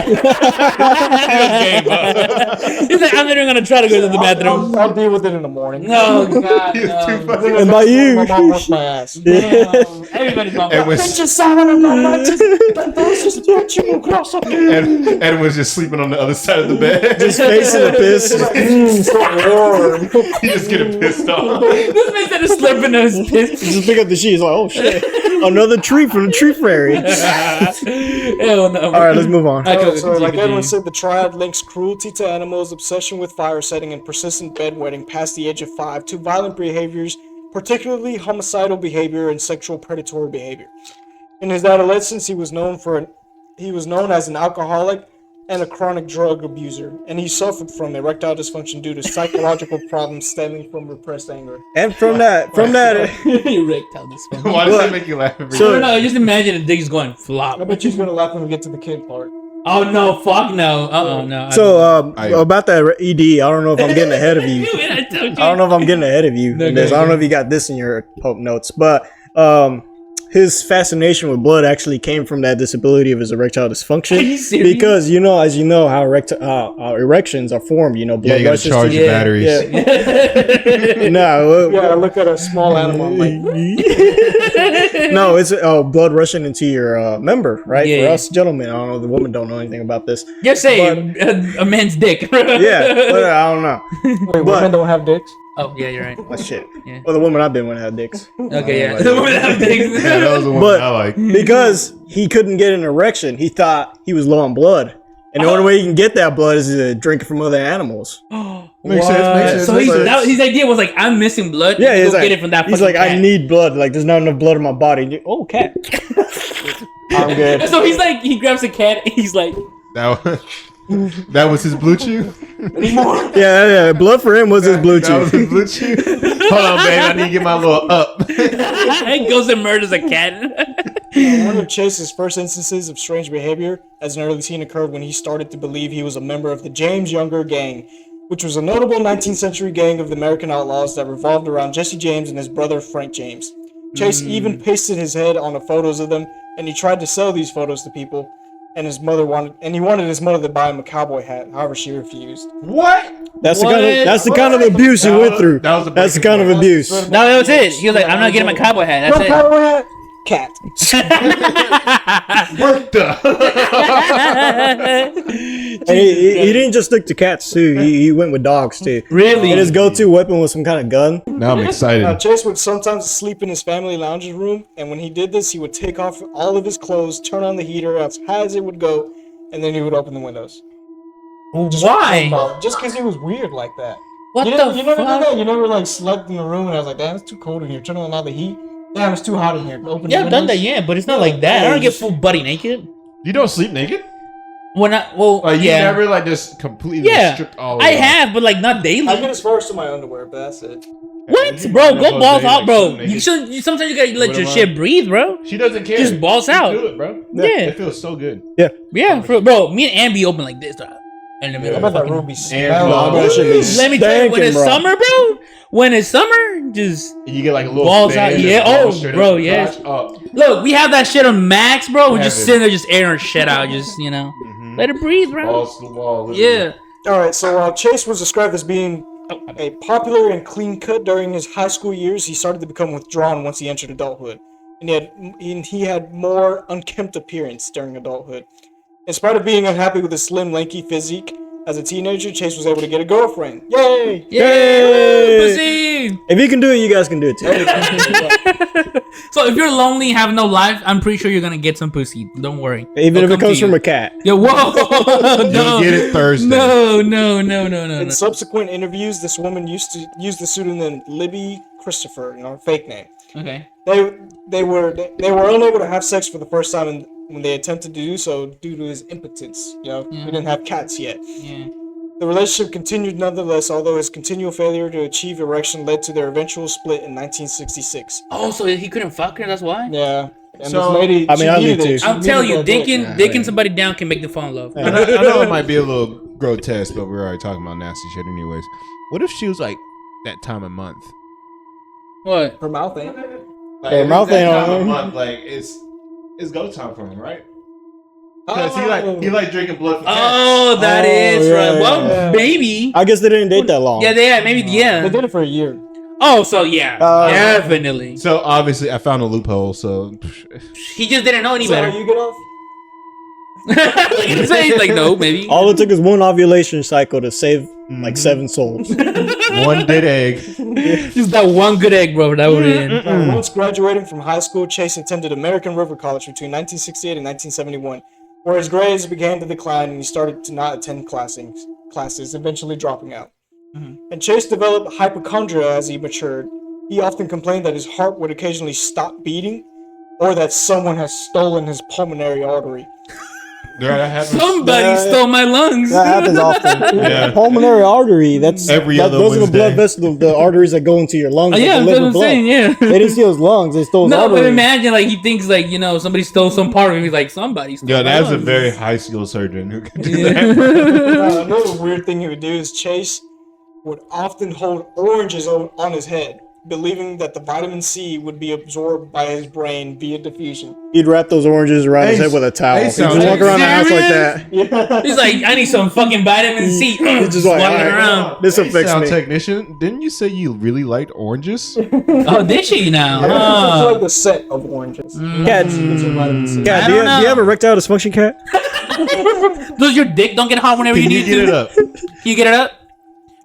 like, I'm never gonna try to go to the bathroom. I'll deal with it in the morning. No, God, no. And by you. My mom whooped my ass. Everybody's mom. And Ed was just sleeping on the other side of the bed, Just facing the piss. He just getting pissed off. This man said a slip in his piss. Just pick up the sheet. He's like, oh shit, another treat from the tree fairy. Hell no. All right, let's move on. So, like Edwin said, the triad links cruelty to animals, obsession with fire setting, and persistent bedwetting past the age of 5 to violent behaviors, particularly homicidal behavior and sexual predatory behavior. In his adolescence, he was known as an alcoholic and a chronic drug abuser, and he suffered from erectile dysfunction due to psychological problems stemming from repressed anger. And from that, Erectile dysfunction. Why does that make you laugh? Every So time? no, just imagine the dick's going flop. I bet she's gonna laugh when we get to the kid part. Oh no, fuck no. No. So about that ED, I don't know if I'm getting ahead of you. I don't know if I'm getting ahead of you. No, in this. I don't know if you got this in your Pope notes, but his fascination with blood actually came from that disability of his erectile dysfunction. Are you serious? Because as you know how erections are formed. Blood Yeah, you gotta rushes charge to- your batteries. Yeah. Yeah, look at a small animal. I'm like, No, it's blood rushing into your member, right? Yeah, For yeah. us gentlemen, I don't know. The women don't know anything about this. Just say a man's dick. Yeah, but I don't know. wait, women don't have dicks? Oh yeah, you're right. Oh shit. Yeah. Well, the women I've been with have dicks. Okay, yeah. The women that have dicks. Yeah, that was the one But I like. because he couldn't get an erection, he thought he was low on blood. And the only way you can get that blood is to drink it from other animals. Makes sense. So his idea was like, I'm missing blood. Yeah, Go he's like, get it from that. he's fucking like, I cat. need blood. Like, there's not enough blood in my body. Oh, cat. I'm good. So he's like, he grabs a cat. And he's like, That was his blue chew. Yeah. Blood for him was his blue That was chew. his blue chew. Hold on, babe. I need to get my little up. he goes and murders a cat. One of Chase's first instances of strange behavior as an early teen occurred when he started to believe he was a member of the James Younger Gang, which was a notable 19th century gang of the American outlaws that revolved around Jesse James and his brother Frank James. Chase even pasted his head on the photos of them, and he tried to sell these photos to people, and he wanted his mother to buy him a cowboy hat. However, she refused. What? That's the kind of abuse he went through. That was a That's the breaking kind of point. abuse. No, that was it. He was like, I'm not getting my cowboy hat. That's it. Cowboy hat? cat. Worked up. And he didn't just stick to cats too. He went with dogs too. Really? And his go-to weapon was some kind of gun. Now I'm excited. Chase would sometimes sleep in his family lounge room, and when he did this, he would take off all of his clothes, turn on the heater as high as it would go, and then he would open the windows. Why? Just because he was weird like that. What you the never did fuck? that? You never like slept in the room, and I was like, damn, it's too cold in here. Turn on all the heat. Damn, it's too hot in here. Open Yeah, the I've done that, windows. yeah, but it's not like that. I don't get full buddy naked. You don't sleep naked? When I, well, Like you yeah. never like just completely Yeah, stripped all. I off? have, but like not daily. I get as far as to my underwear, but that's it. What, You bro? might Go as well balls say, out, like, bro. sleep You naked. should. Sometimes you gotta let What your am I? shit breathe, bro. She doesn't care. Just balls You out. do it, bro. Yeah. It feels so good. Yeah, bro. Me and Ambi open like this, dog. In the middle. I bet Of that fucking, room be And smelling. that shit be let me tell you, when stankin', it's bro. summer, bro. When it's summer, just And you get like a little balls fan out. that Yeah. falls Oh, straight bro. up the Yes. crotch. Oh. Look, we have that shit on max, bro. We're Have just it. sitting there, just airing our shit out. Just let it breathe, bro. Balls to the wall. literally. Yeah. All right, so Chase was described as being a popular and clean cut during his high school years. He started to become withdrawn once he entered adulthood, and he had more unkempt appearance during adulthood. In spite of being unhappy with his slim, lanky physique, as a teenager, Chase was able to get a girlfriend. Yay! Yay! Pussy! If you can do it, you guys can do it too. So if you're lonely, have no life, I'm pretty sure you're gonna get some pussy. Don't worry. Even It'll if it come comes to from you. a cat. Yo, whoa! You'll get it Thursday. No. In subsequent interviews, this woman used to use the pseudonym Libby Christopher, fake name. Okay. They were unable to have sex for the first time when they attempted to do so due to his impotence. We didn't have cats yet. Yeah. The relationship continued nonetheless, although his continual failure to achieve erection led to their eventual split in 1966. Oh, so he couldn't fuck her? That's why. Yeah. And So- this lady, I mean, she I needed do it. too. She I'm telling you, needed it. dicking somebody down can make them fall in love. I know it might be a little grotesque, but we're already talking about nasty shit anyways. What if she was like that time of month? What? Her mouth ain't. Like, Her if mouth it's that ain't time on of her. month, like it's go time for him, right? Because he like drinking blood for cats. Oh, that Oh, is yeah, right. Well, yeah. maybe. I guess they didn't date that long. Yeah, maybe. They Yeah. did it for a year. Oh, so yeah, definitely. So obviously I found a loophole. So He just didn't know any So better. you get off? He's like, no, maybe. All it took is one ovulation cycle to save like 7 souls. one dead egg. Just that one good egg, bro. That would have been. Once graduating from high school, Chase attended American River College between 1968 and 1971, where his grades began to decline and he started to not attend classes, eventually dropping out. And Chase developed hypochondria as he matured. He often complained that his heart would occasionally stop beating, or that someone has stolen his pulmonary artery. That happens. Somebody Yeah, stole my lungs. That happens often. Yeah. Pulmonary artery, that's Every other those are the blood Wednesday. vessels, the arteries that go into your lungs. Oh, that yeah, that's deliver what I'm blood. saying. Yeah. They didn't steal his lungs, they stole his No, but arteries. imagine like he thinks like somebody stole some part of him. He's like somebody stole. Yeah, my that's a lungs. very high skilled surgeon who can do Yeah. that. Another weird thing he would do is Chase would often hold oranges on his head, believing that the vitamin C would be absorbed by his brain via diffusion. He'd wrap those oranges around his head with a towel. hey, He'd sound just walk like- around the house like Serious? that. He's like, I need some fucking vitamin C. He's just like, walking all right, around. this affects Sound me. technician, didn't you say you really liked oranges? Oh, did she now? It's Oh. like the set of oranges. Cat, It's a vitamin C. cat, I do you, don't know. do you have erectile dysfunction, cat? Does your dick don't get hot whenever Can you you need get to? it up? Can you get it up?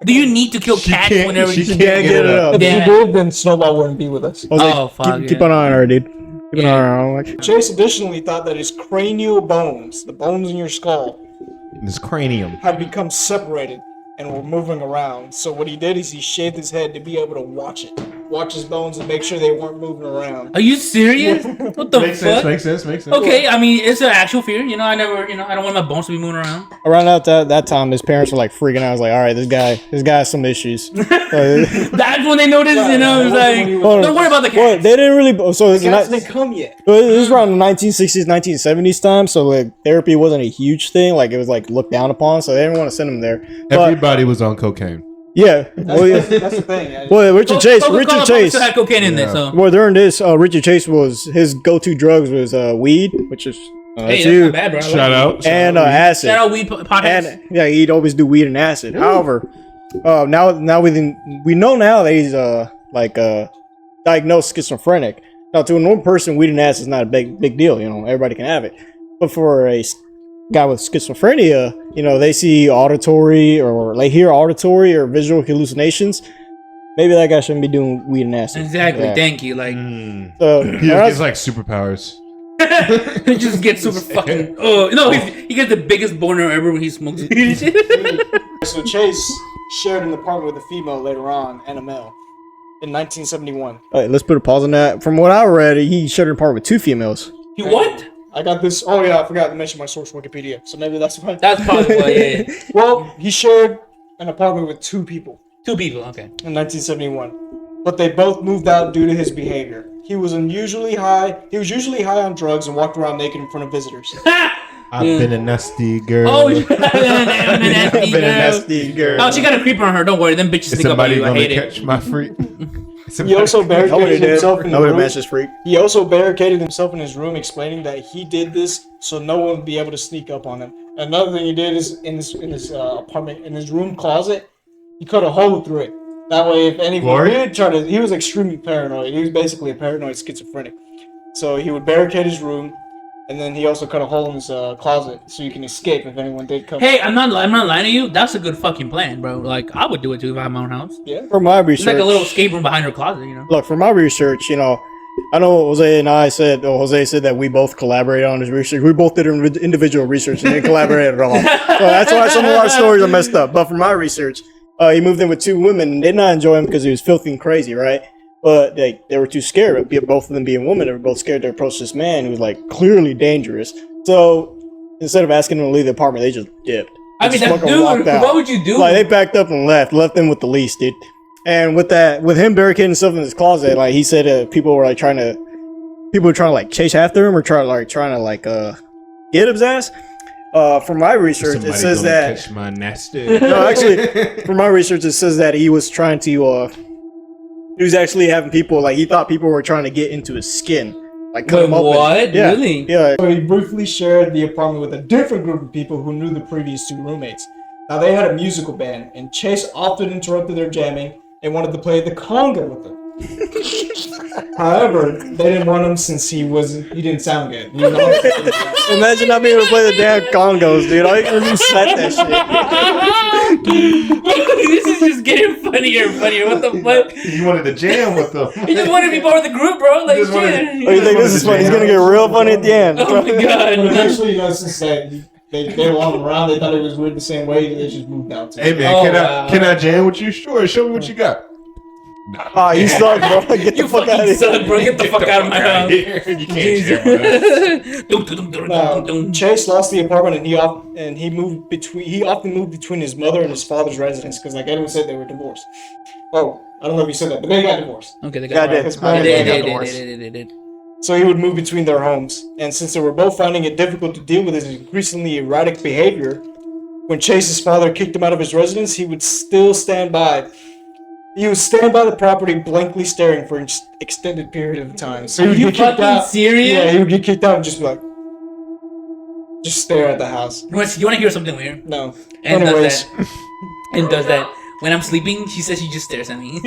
Do you need to kill cats whenever she you can't get it up. If Yeah. you did, then Snowball wouldn't be with us. I was Oh, like, fuck, keep yeah. an eye on her, dude. Keep an eye on her. Chase additionally thought that his cranial bones, the bones in your skull, This cranium. had become separated and were moving around. So what he did is he shaved his head to be able to watch his bones and make sure they weren't moving around. Are you serious? What the Makes fuck? sense, makes sense. Okay, I mean it's an actual fear. I never, I don't want my bones to be moving around. Around that time, his parents were like freaking out. I was like, all right, this guy has some issues. That's when they noticed, it's like, Hold on. don't worry about the Well, cats. they didn't really. So it's Cats not. didn't come yet. But it was around the 1960s, 1970s time, so like therapy wasn't a huge thing. Like it was like looked down upon, so they didn't want to send him there. But Everybody was on cocaine. yeah, well, yeah. That's the thing. Well, Richard Chase, Coca-Cola Richard probably Chase. still had cocaine in there, so. Well, during this, Richard Chase was his go-to drugs was weed, which is Hey, that's that's you, not bad, bro. I like Shout it. out. and acid. Shout out weed potheads. And yeah, he'd always do weed and acid. However, now we know now that he's diagnosed schizophrenic. Now, to a normal person, weed ass is not a big deal. You know, everybody can have it. But for a guy with schizophrenia, you know, they see auditory or they hear auditory or visual hallucinations. Maybe that guy shouldn't be doing weed and acid. Exactly. Yeah. Thank you. Like, So, He gets like superpowers. he just gets super fucking. Oh no, he gets the biggest boner ever when he smokes weed. So Chase shared an apartment with a female later on, Annabelle, in 1971. All right, let's put a pause on that. From what I read, he shared an apartment with 2 females. He what? I got this. Oh yeah, I forgot to mention my source, Wikipedia. So maybe that's why. That's probably why. Yeah. Well, he shared an apartment with 2 people 2 people. Okay. in 1971, but they both moved out due to his behavior. He was unusually high. He was usually high on drugs and walked around naked in front of visitors. I've been a nasty girl. Oh, I've been a nasty girl. Oh, she got a creeper on her. Don't worry, them bitches Is think about somebody you. I gonna hate catch it. my freak? He also barricaded himself in the Nobody room. matches freak. He also barricaded himself in his room, explaining that he did this so no one would be able to sneak up on him. Another thing he did is in his apartment, in his room closet, he cut a hole through it. That way, if anyone did try to, he was extremely paranoid. He was basically a paranoid schizophrenic. So he would barricade his room, and then he also cut a hole in his closet so you can escape if anyone did come. Hey, I'm not lying to you. That's a good fucking plan, bro. Like, I would do it too if I had my own house. Yeah. From my It's research, like a little escape room behind her closet, you know. look, from my research, you know, I know Jose and I said, Jose said that we both collaborated on his research. We both did individual research and didn't collaborate at all. So that's why some of our stories are messed up. But from my research, he moved in with 2 women and did not enjoy him because he was filthy and crazy, right? But they were too scared. Both of them being women, they were both scared to approach this man who was like clearly dangerous. So instead of asking him to leave the apartment, they just dipped. I mean, Just that fucking dude, walked out. what would you do? Like they backed up and left them with the lease, dude. And with him barricading himself in his closet, like he said, people were trying to like chase after him or trying to get his ass. From my research, Somebody it says gonna that catch my nasty. no, actually, from my research, it says that he was trying to he was actually having people he thought people were trying to get into his skin, like cut Wait, him open. what? Yeah, Really? yeah. So he briefly shared the apartment with a different group of people who knew the previous 2 roommates. Now they had a musical band, and Chase often interrupted their jamming and wanted to play the conga with them. However, they didn't want him since he didn't sound good. You know? Imagine not being able to play the damn congos, dude. I can reset that shit. This is just getting funnier and funnier. What the fuck? You wanted to jam with them. He just wanted to be part of the group, bro. Like, just wanted- shit. Oh, you think this is funny? He's gonna get real funny at the end. Oh my But god. actually, since they want him around, they thought it was weird the same way, they just moved out. Hey man, Oh, can I jam with you? Sure. Show me what you got. Ah, you suck, bro. Get You the fuck out fucking of here. suck, bro. Get the fuck out of my house. You can't jam with us. Now, Chase lost the apartment, and he often moved between his mother and his father's residence because, like Edwin said, they were divorced. Oh, I don't know if you said that, but they got divorced. Okay, they Yeah, I got did. His I parents did. got They divorced. did. So he would move between their homes, and since they were both finding it difficult to deal with his increasingly erratic behavior, when Chase's father kicked him out of his residence, he would still stand by. He would stand by the property, blankly staring for an extended period of time. So he would Are you get kicked fucking out. serious? Yeah, he would get kicked out and just be like, just stare at the house. You want to hear something weird? No. And Anyways, does that. When I'm sleeping, she says she just stares at me.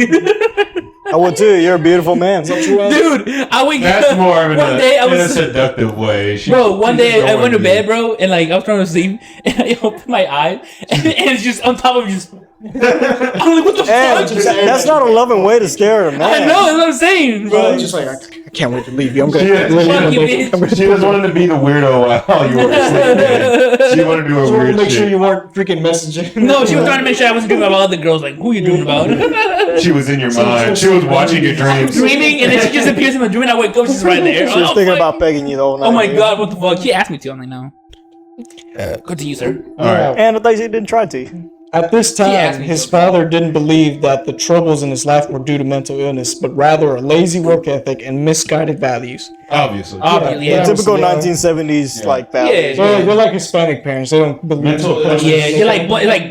I would too. You're a beautiful man. Dude, I wake That's up. more of One day I in a was. seductive way. One day I went to to bed, bro, and I was trying to sleep, and I opened my eye, and it's just on top of me. I'm like, what the And fuck? that's not a loving way to stare at a man. I know, that's what I'm saying, bro. just like, I can't wait to leave you. I'm She, gonna Fuck you, bitch. she just wanted to be the weirdo while you were sleeping. She wanted to do a Just wanted to weird make sure shit. you weren't freaking messaging. No, she was trying to make sure I wasn't dreaming about other girls. Like, who you dreaming about? She was in your mind. She was watching your dreams. Dreaming, and then she just appears in my dream, and I wake up, she's right there. She was thinking about pegging you the whole night. Oh my dude. god, what the fuck? She asked me to. I'm like, no. Continue, sir. All right. And I thought you didn't try to. At this asked time, me his to. father didn't believe that the troubles in his life were due to mental illness, but rather a lazy work ethic and misguided values. Obviously. Obviously, Yeah, yeah. Typical yeah. 1970s like that. Yeah. So they're like Hispanic parents. They don't believe Mental in illness. Yeah, you're like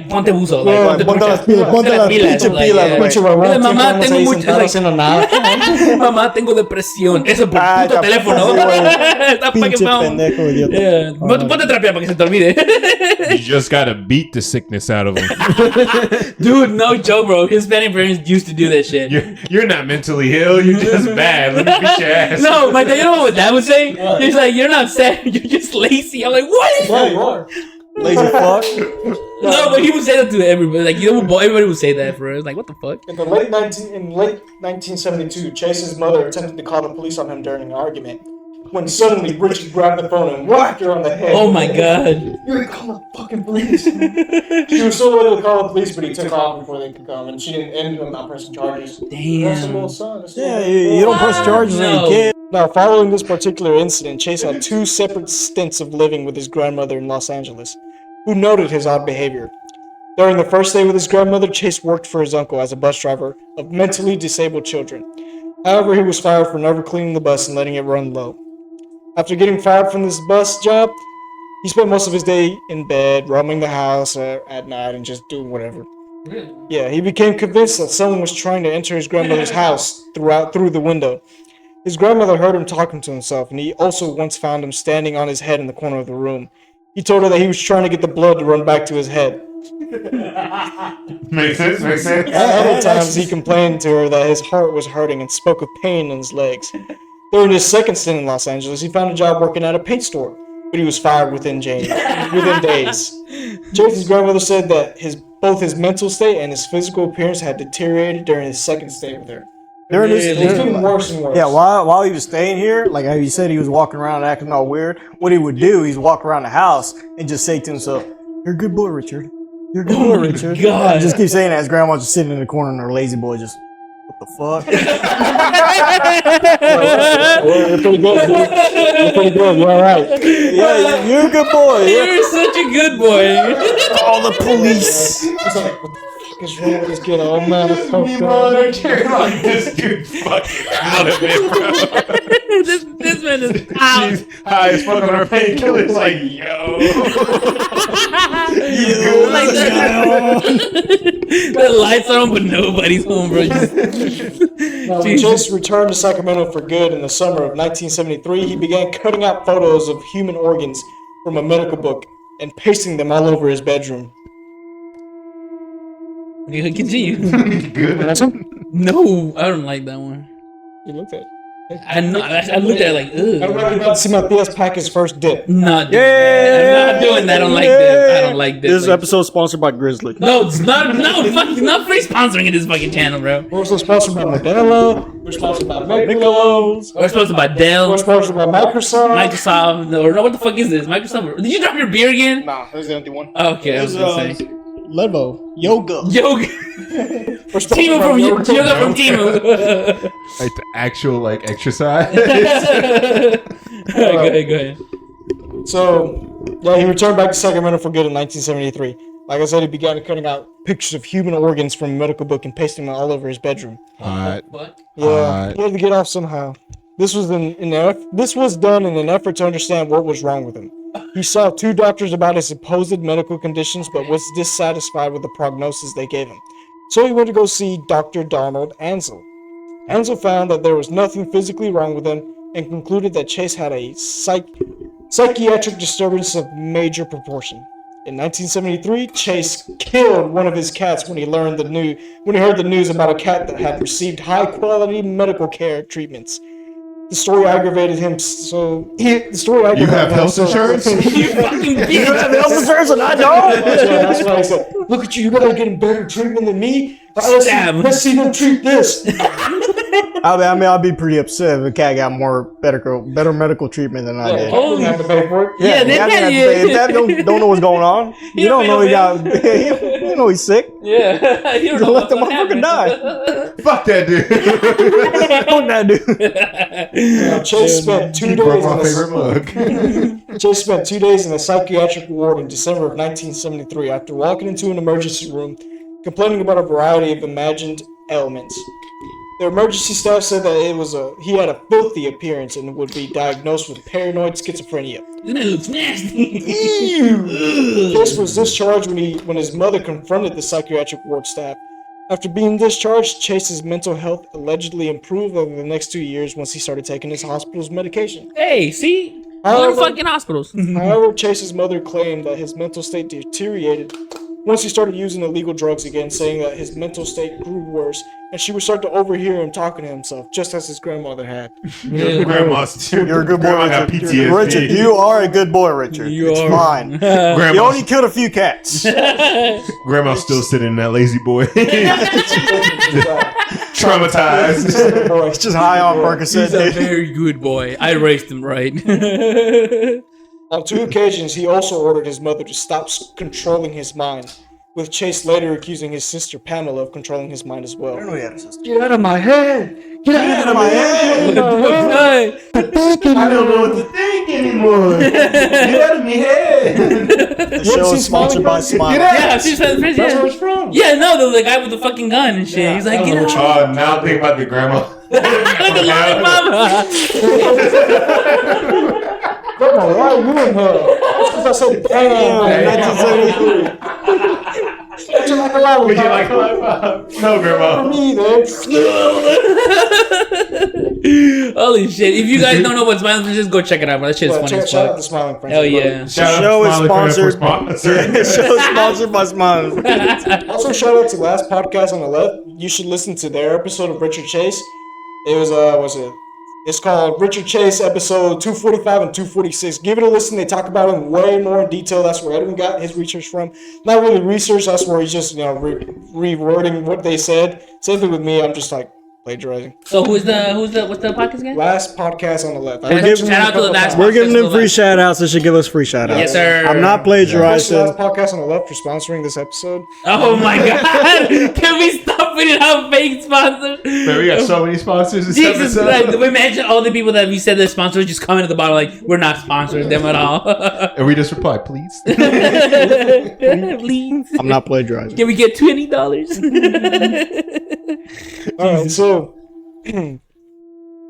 ponte buzo. Yeah, Like, Ponte las pilas, ponte las pinche like, pilas, yeah. güey. Pinche huevón, Dile, mamá, siempre tengo vamos ahí mucho- sentados like- haciendo nada. Mamá, tengo depresión. Eso por Ah, puto ya, teléfono. sí, güey. Está Pinche fucking pendejo, idiota. Yeah. Ponte a trapear para que se te olvide. You just gotta beat the sickness out of them. Dude, no joke, bro. Hispanic parents used to do that shit. You're not mentally ill. You're just bad. Let me beat your ass. No, my dad, you know what dad would say? He's like, you're not sad. You're just lazy. I'm like, what? Yeah, you are. Lazy fuck. No, but he would say that to everybody. Like, everybody would say that for us. Like, what the fuck? In late 1972, Chase's mother attempted to call the police on him during an argument, when suddenly Richard grabbed the phone and whacked her on the head. Oh my god. You're gonna call the fucking police. She was so ready to call the police, but he took off before they could come, and she didn't end up not pressing charges. Damn. That's a little son. Yeah, you don't press charges on your kid. Now, following this particular incident, Chase had 2 separate stints of living with his grandmother in Los Angeles, who noted his odd behavior. During the first day with his grandmother, Chase worked for his uncle as a bus driver of mentally disabled children. However, he was fired for never cleaning the bus and letting it run low. After getting fired from this bus job, he spent most of his day in bed, roaming the house at night and just doing whatever. Really? Yeah, he became convinced that someone was trying to enter his grandmother's house through the window. His grandmother heard him talking to himself, and he also once found him standing on his head in the corner of the room. He told her that he was trying to get the blood to run back to his head. Makes sense. At other times, he complained to her that his heart was hurting and spoke of pain in his legs. During his second stint in Los Angeles, he found a job working at a paint store, but he was fired within days. Chase's grandmother said that both his mental state and his physical appearance had deteriorated during his second stay with her. It's getting worse and worse. Yeah, while he was staying here, like how you said he was walking around acting all weird, what he would do, he's walk around the house and just say to himself, "You're a good boy, Richard. You're a good boy, Richard." God. And just keep saying that. His grandma just sitting in the corner and her lazy boy just, what the fuck? You're pretty good. You're pretty good. You're all right. Yeah, you're a good boy. You're such a good boy. All the police. It's like, what the fuck is wrong with this kid? Oh man, it's so Me good. monitor like this dude fucking out of it, bro. this man is out. She's high as fuck on her painkillers. Like, yo. Like the lights are on, but nobody's home, bro. Now, when Chase returned to Sacramento for good in the summer of 1973, he began cutting out photos of human organs from a medical book and pasting them all over his bedroom. Okay, continue. Good. No, I don't like that one. You looked at it. I looked at it like, ugh. Everybody about to see Matthias pack his first dip. Not doing that. I'm not doing that. I don't like that. I don't like that. This episode sponsored by Grizzly. No, it's not. No, fucking not free sponsoring in this fucking channel, bro. We're also sponsored by Modelo. We're sponsored by Michelob's. We're sponsored by Dell, We're sponsored by Microsoft. Microsoft, or no, what the fuck is this? Microsoft. Did you drop your beer again? Nah, that was the empty one. Okay, I was gonna say. Levo. Yoga. Yoga. We're sponsored Timu by from Yoga. Yoga from Timu. Like the actual like exercise. Go ahead. So, yeah, he returned back to Sacramento for good in 1973. Like I said, he began cutting out pictures of human organs from a medical book and pasting them all over his bedroom. Hot. What? Yeah, he had to get off somehow. This was done in an effort to understand what was wrong with him. He saw 2 doctors about his supposed medical conditions, but was dissatisfied with the prognosis they gave him. So he went to go see Dr. Donald Ansel. Ansel found that there was nothing physically wrong with him and concluded that Chase had a psychiatric disturbance of major proportion. In 1973, Chase killed one of his cats when he heard the news about a cat that had received high-quality medical care treatments. The story aggravated him, You have health insurance? You fucking bitch. You have health insurance and I don't? Yeah, that's why I said, look at you gotta get better treatment than me. Let's see them treat this. I mean, I'd be pretty upset if a cat got better medical treatment than I did. You have to pay for it. Yeah, the cat didn't have to pay. If that don't know what's going on. You don't know you know he's sick. Yeah, you don't know Let the what motherfucker die. Fuck that dude. Fuck that dude. Chase spent 2 Broke days my in favorite mug. Chase spent 2 days in a psychiatric ward in December of 1973 after walking into an emergency room, complaining about a variety of imagined ailments. The emergency staff said that he had a filthy appearance and would be diagnosed with paranoid schizophrenia. This man looks nasty. Chase was discharged when his mother confronted the psychiatric ward staff. After being discharged, Chase's mental health allegedly improved over the next 2 years once he started taking his hospital's medication. Hey, see? More However- fucking hospitals. However, Chase's mother claimed that his mental state deteriorated Once he started using illegal drugs again, saying that his mental state grew worse, and she would start to overhear him talking to himself, just as his grandmother had. Grandma's You're a good boy, Grandma got Richard. PTSD. Richard, you are a good boy, Richard. You it's are. fine. Grandma's, You only killed a few cats. Grandma's still sitting in that lazy boy. Traumatized. He's just high on Percocet. He's a dude. very good boy. I raised him right. On 2 occasions, he also ordered his mother to stop controlling his mind, with Chase later accusing his sister Pamela of controlling his mind as well. Get out of my head! Get out of my head! I don't know what to think anymore. Get out of me head. The show is sponsored by Smile. Yeah, she's the friend. That's where it's from. Yeah, no, the guy with the fucking gun and shit. He's like, get out. Oh, now think about the grandma. The loving mama. Grandma, why are you in here? That's so bad. 1973. Would you like a lot? Would you like a high five? No, grandma. Me, then. Holy shit. If you guys don't know what Smiling Friends is, go check it out, bro. That shit is funny as Shout out fuck. to Smiling Friends. Hell yeah. Shout show out is to Smiley Friends for sponsored. The show is sponsored by Smile. Also, shout out to the last podcast on the left. You should listen to their episode of Richard Chase. It was it's called Richard Chase episode 245 and 246. Give it a listen. They talk about him way more in detail. That's where Edwin got his research from. Not really research. That's where he's just rewording what they said. Same thing with me. I'm just like plagiarizing. So what's the podcast again? Last podcast on the left. Shout out to the last. We're giving them free shout outs. They should give us free shout outs. Yes, sir. I'm not Thanks to the plagiarizing. last podcast on the left for sponsoring this episode. Oh my god. Can we stop putting out fake sponsors? Man, we got so many sponsors this Jesus episode. Christ. Imagine all the people that we said they're sponsors just comment at the bottom like, we're not sponsoring them at all. And we just reply, please. Please. I'm not plagiarizing. Can we get $20? Alright, so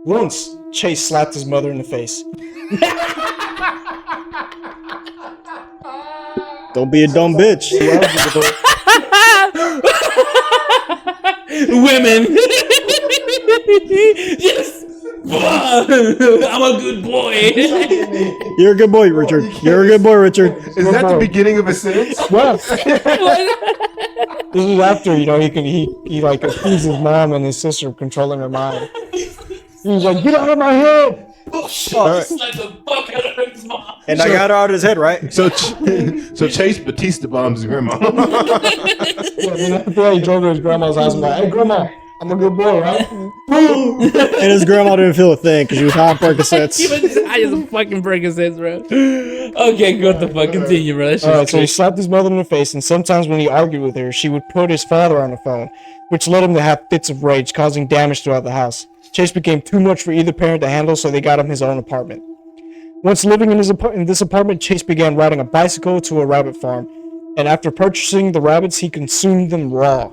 once Chase slapped his mother in the face. Don't be a dumb bitch. Women. Yes. I'm a good boy. You're a good boy, Richard. You're a good boy, Richard. Is that the beginning of a sentence? Well, this is after he like accused his mom and his sister of controlling her mind. He's like, get out of my head. Like the fuck out of his mom. And I got her out of his head, right? So Chase Batista bombs his grandma. After he drove to his grandma's house, I'm like, hey grandma, I'm a good boy, right? And his grandma didn't feel a thing because she was high on Percocets. He was just high as a fucking Percocets, bro. Okay, go the fuck. Continue, bro. That Alright, shit's so he slapped his mother in the face, and sometimes when he argued with her, she would put his father on the phone, which led him to have fits of rage, causing damage throughout the house. Chase became too much for either parent to handle, so they got him his own apartment. Once living in this apartment, Chase began riding a bicycle to a rabbit farm, and after purchasing the rabbits, he consumed them raw.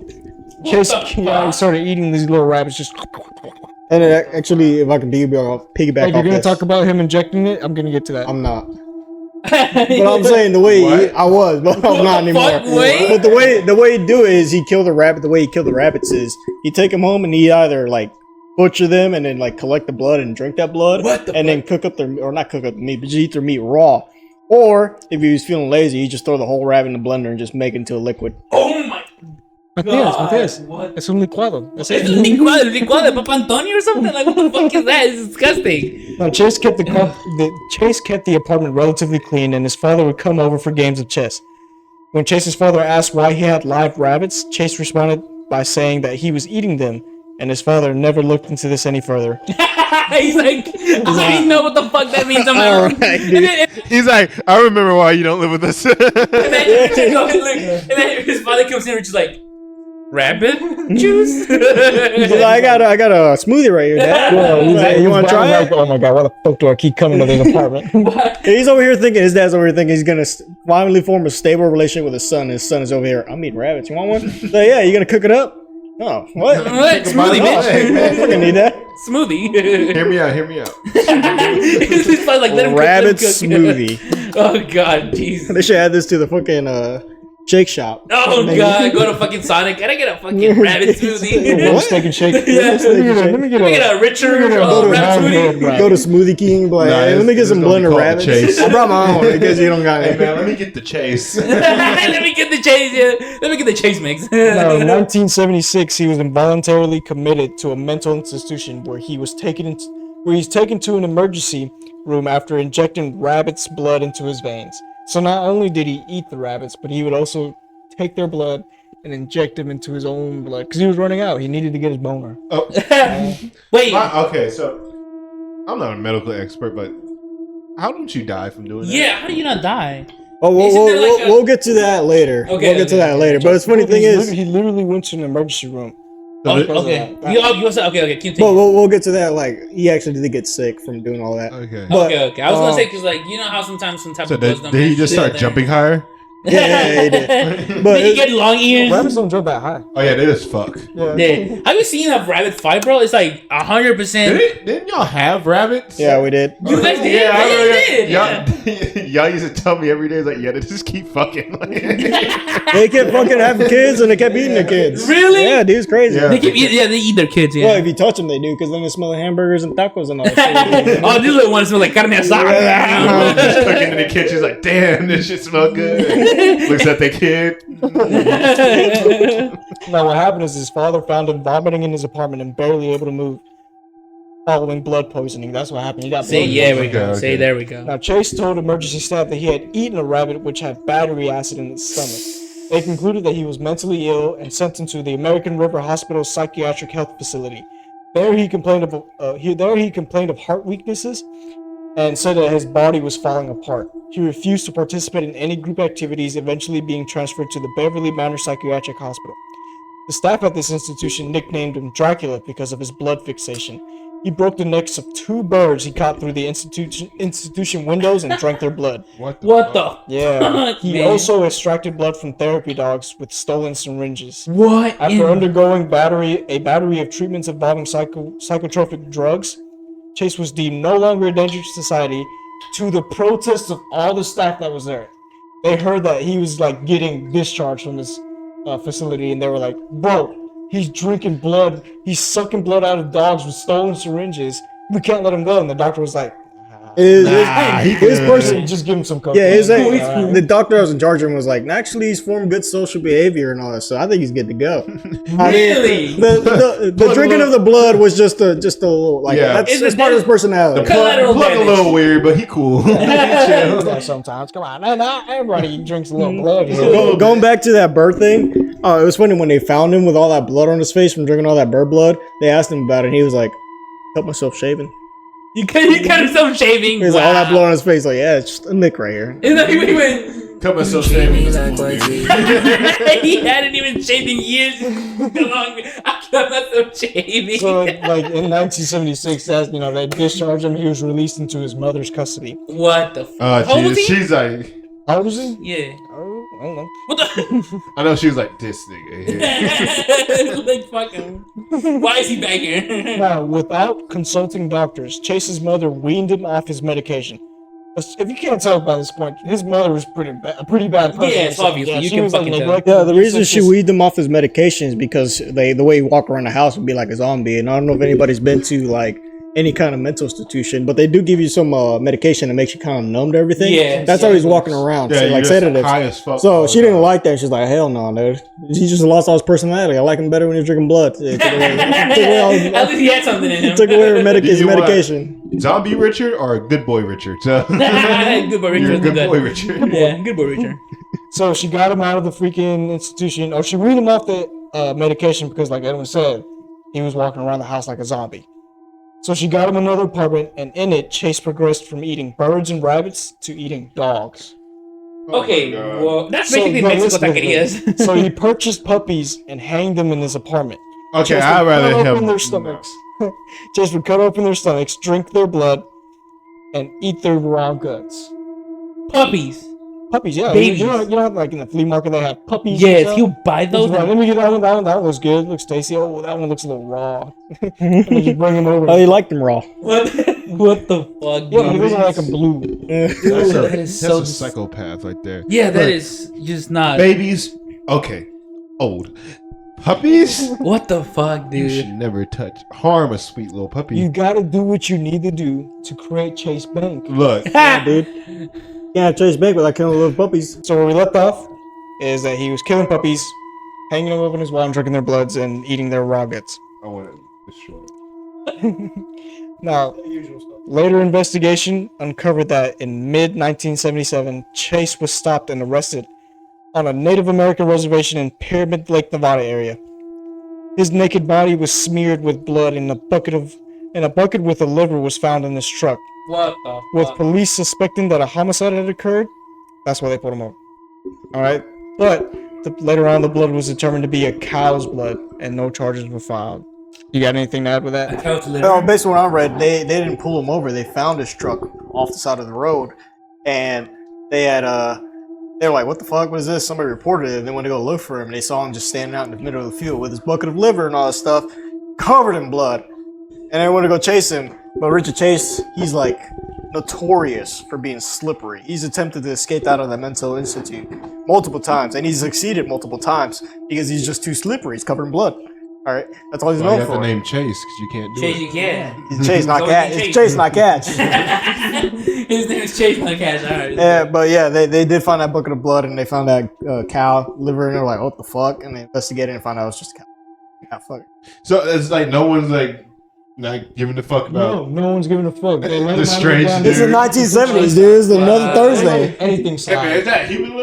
Chase he started eating these little rabbits just. And actually, if I can piggyback If you're off gonna this, talk about him injecting it, I'm gonna get to that. I'm not. But I'm saying the way I was, but I'm not anymore. fuck, wait? But the way he do it is he killed the rabbit. The way he killed the rabbits is he take them home and he either like butcher them and then like collect the blood and drink that blood, and then cook up or not cook up the meat, but just eat their meat raw. Or if he was feeling lazy, he just throw the whole rabbit in the blender and just make it into a liquid. Oh my Matías, es un licuado. That's it. licuado de Papa Antonio or something? Like, what the fuck is that? It's disgusting. No, Chase kept the apartment relatively clean, and his father would come over for games of chess. When Chase's father asked why he had live rabbits, Chase responded by saying that he was eating them, and his father never looked into this any further. He's like, I don't even know what the fuck that means. He's like, I remember why you don't live with us. And then his father comes in and just like, rabbit juice? He's like, I got a smoothie right here, Dad. You want to try it? Oh my god, why the fuck do I keep coming to this apartment? He's over here thinking, his dad's over here thinking he's gonna finally form a stable relationship with his son. His son is over here, I'm eating rabbits. You want one? So yeah, you gonna cook it up? Oh, what? Smoothie, bitch. I fucking need that. Smoothie. Hear me out. It's like, let him cook, Rabbit let him cook. smoothie. Oh god, Jesus. They should add this to the fucking Shake Shop. Oh god, go to fucking Sonic. Can I get a fucking rabbit smoothie? What? Steak and shake. Yeah. Let me get a richer rabbit smoothie. Go to Smoothie King, like, hey, let me get some blender rabbits. Chase. I brought my own because you don't got Hey it. man, let me get the Chase. Let me get the chase. Yeah. Let me get the chase mix. Now, in 1976, he was involuntarily committed to a mental institution where he's taken to an emergency room after injecting rabbits' blood into his veins. So not only did he eat the rabbits, but he would also take their blood and inject them into his own blood because he was running out. He needed to get his boner. Oh, Wait. okay, so I'm not a medical expert, but how don't you die from doing that? Yeah, how do you not die? Oh, Isn't there like a- we'll get to that later. Okay, We'll get to okay. that later. But the funny thing is, he literally went to an emergency room. Oh, Because of okay. that. You said okay. Continue. but we'll get to that. Like, he actually did get sick from doing all that. Okay. But, okay. I was gonna say because like you know how sometimes some type So of did, blood don't did he match just start the- jumping higher? Yeah, he did. But did he get long ears? Rabbits don't jump that high. Oh yeah, they just fuck. Yeah. Yeah. Have you seen a rabbit fight, bro? It's like 100%. Didn't y'all have rabbits? yeah, we did. You guys did? Yeah, I Yeah, remember you did. Y'all used to tell me every day, it's like, yeah, they just keep fucking. They kept fucking having kids and they kept eating the kids. Really? Yeah, dude's crazy. Yeah. They keep they eat their kids. Yeah. Well, if you touch them, they do because then they smell like hamburgers and tacos and all that shit. Oh, this little one smells like carne Just asada. cooking in the kitchen, she's like, damn, this shit smell good. Looks at the kid. Now, what happened is his father found him vomiting in his apartment and barely able to move following blood poisoning. That's what happened. He got Say blood yeah, poisoning. we go. Okay. Say there we go. Now, Chase told emergency staff that he had eaten a rabbit which had battery acid in its stomach. They concluded that he was mentally ill and sent him to the American River Hospital Psychiatric Health Facility. There he complained of heart weaknesses and said that his body was falling apart. He refused to participate in any group activities, eventually being transferred to the Beverly Manor Psychiatric Hospital. The staff at this institution nicknamed him Dracula because of his blood fixation. He broke the necks of 2 birds he caught through the institution windows and drank their blood. What What the? Yeah. Fuck, He man. also extracted blood from therapy dogs with stolen syringes. What? After undergoing a battery of treatments involving psychotropic drugs, Chase was deemed no longer a danger to society to the protest of all the staff that was there. They heard that he was like getting discharged from this facility and they were like, bro, he's drinking blood, he's sucking blood out of dogs with stolen syringes. We can't let him go. And the doctor was like, his person, just give him some cocaine. Yeah, the doctor I was in charge of him was like, actually, he's formed good social behavior and all that, so I think he's good to go. Really? The drinking of the blood was just a little, like, Yeah. that's part of his personality. Collateral Plug a damage. little weird, but he cool. Yeah, sometimes. Come on. Not everybody drinks a little blood. Going back to that bird thing, it was funny when they found him with all that blood on his face from drinking all that bird blood. They asked him about it, and he was like, "Cut myself shaving." You cut himself shaving. He was like, all that blood on his face, like, yeah, it's just a nick right here. And then he went. Cut myself shaving. He hadn't even shaved in years. Come on, I cut myself shaving. So, like in 1976, as you know, they discharged him. He was released into his mother's custody. What the? How old was he? She's like, How old was he? Yeah. Oh, I don't know. What the? I know she was like, this nigga here. Like fucking. Why is he back here? Now, without consulting doctors, Chase's mother weaned him off his medication. If you can't tell by this point, his mother was a pretty bad person. Yeah, it's obviously. You she can was, like, fucking tell. neglected, Yeah, the reason she abusive, weed him off his medication is because the way he walk around the house would be like a zombie. And I don't know if anybody's been to like any kind of mental institution, but they do give you some medication that makes you kind of numb to everything. Yeah, that's how he's walking around. Yeah, so, like you're sedatives. high as fuck. So she didn't like that. She's like, hell no, dude. He just lost all his personality. I like him better when he's drinking blood. It took away At least he had something in him. took away his You want medication. Zombie Richard or Good Boy Richard? So, Good boy you're Richard. a good boy Richard. Yeah, good boy Richard. So she got him out of the freaking institution, or she weaned him off the medication because, like Edwin said, he was walking around the house like a zombie. So she got him another apartment, and in it, Chase progressed from eating birds and rabbits to eating dogs. Okay, God. well, that's So, basically no, Mexico listen, taquerias. So he purchased puppies and hanged them in his apartment. Okay, Chase I'd would rather cut him. open their stomachs. Chase would cut open their stomachs, drink their blood, and eat their raw guts. Puppies. Puppies, yeah. Babies. You know, like in the flea market, they have puppies. Yes, and he'll buy stuff. those. He's like, let me get that one. That one looks good. Looks tasty. Oh, that one looks a little raw. And then you bring him over. Oh, he liked him raw. What? What the fuck, Yeah, he dude? was like a blue. That is so that's a psychopath right there. Yeah, that Look, is just not. babies. Okay, old puppies. What the fuck, You should dude? never harm a sweet little puppy. You gotta do what you need to do to create Chase Bank. Look, Yeah, dude. Can't have Chase Bank without killing little puppies. So where we left off is that he was killing puppies, hanging them up in his wall and drinking their bloods and eating their raw guts. I want to destroy it. Now, later investigation uncovered that in mid 1977, Chase was stopped and arrested on a Native American reservation in Pyramid Lake, Nevada area. His naked body was smeared with blood in a bucket with a liver was found in his truck. What the With fuck? police suspecting that a homicide had occurred, that's why they pulled him over. All right, but later on, the blood was determined to be a cow's blood, and no charges were filed. You got anything to add with that? Well, based on what I read, they didn't pull him over. They found his truck off the side of the road, and they were like, "What the fuck was this?" Somebody reported it, and they went to go look for him. And they saw him just standing out in the middle of the field with his bucket of liver and all that stuff, covered in blood. And they went to go chase him, but Richard Chase, he's like notorious for being slippery. He's attempted to escape out of the mental institute multiple times, and he's succeeded multiple times because he's just too slippery. He's covered in blood. All right, that's all he's Well, you known have for. to name Chase because you can't do Chase, it. you can. It's Chase, not So Catch. Chase. It's Chase, not Catch. His name is Chase, not Cash. All right. Yeah, but yeah, they did find that bucket of blood, and they found that cow liver, and they're like, "What the fuck?" And they investigated and found out it was just a cow. Yeah, fuck. So it's like no one's like not giving a fuck about No one's giving a fuck. They let the him out of strange ground. dude. It's the 1970s, dude. It's another Thursday. Anything Hey, man, side. is that human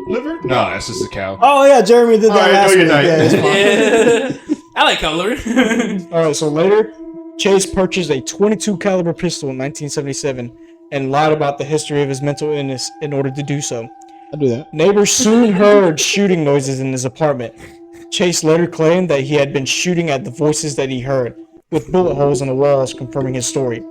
liver? No, that's just a cow. Oh yeah, Jeremy did that All right, last no, you're week. not. Yeah, it's fine. Yeah. I like color. All right, so later, Chase purchased a .22 caliber pistol in 1977 and lied about the history of his mental illness in order to do so. I'll do that. Neighbors soon heard shooting noises in his apartment. Chase later claimed that he had been shooting at the voices that he heard, with bullet holes in the walls confirming his story.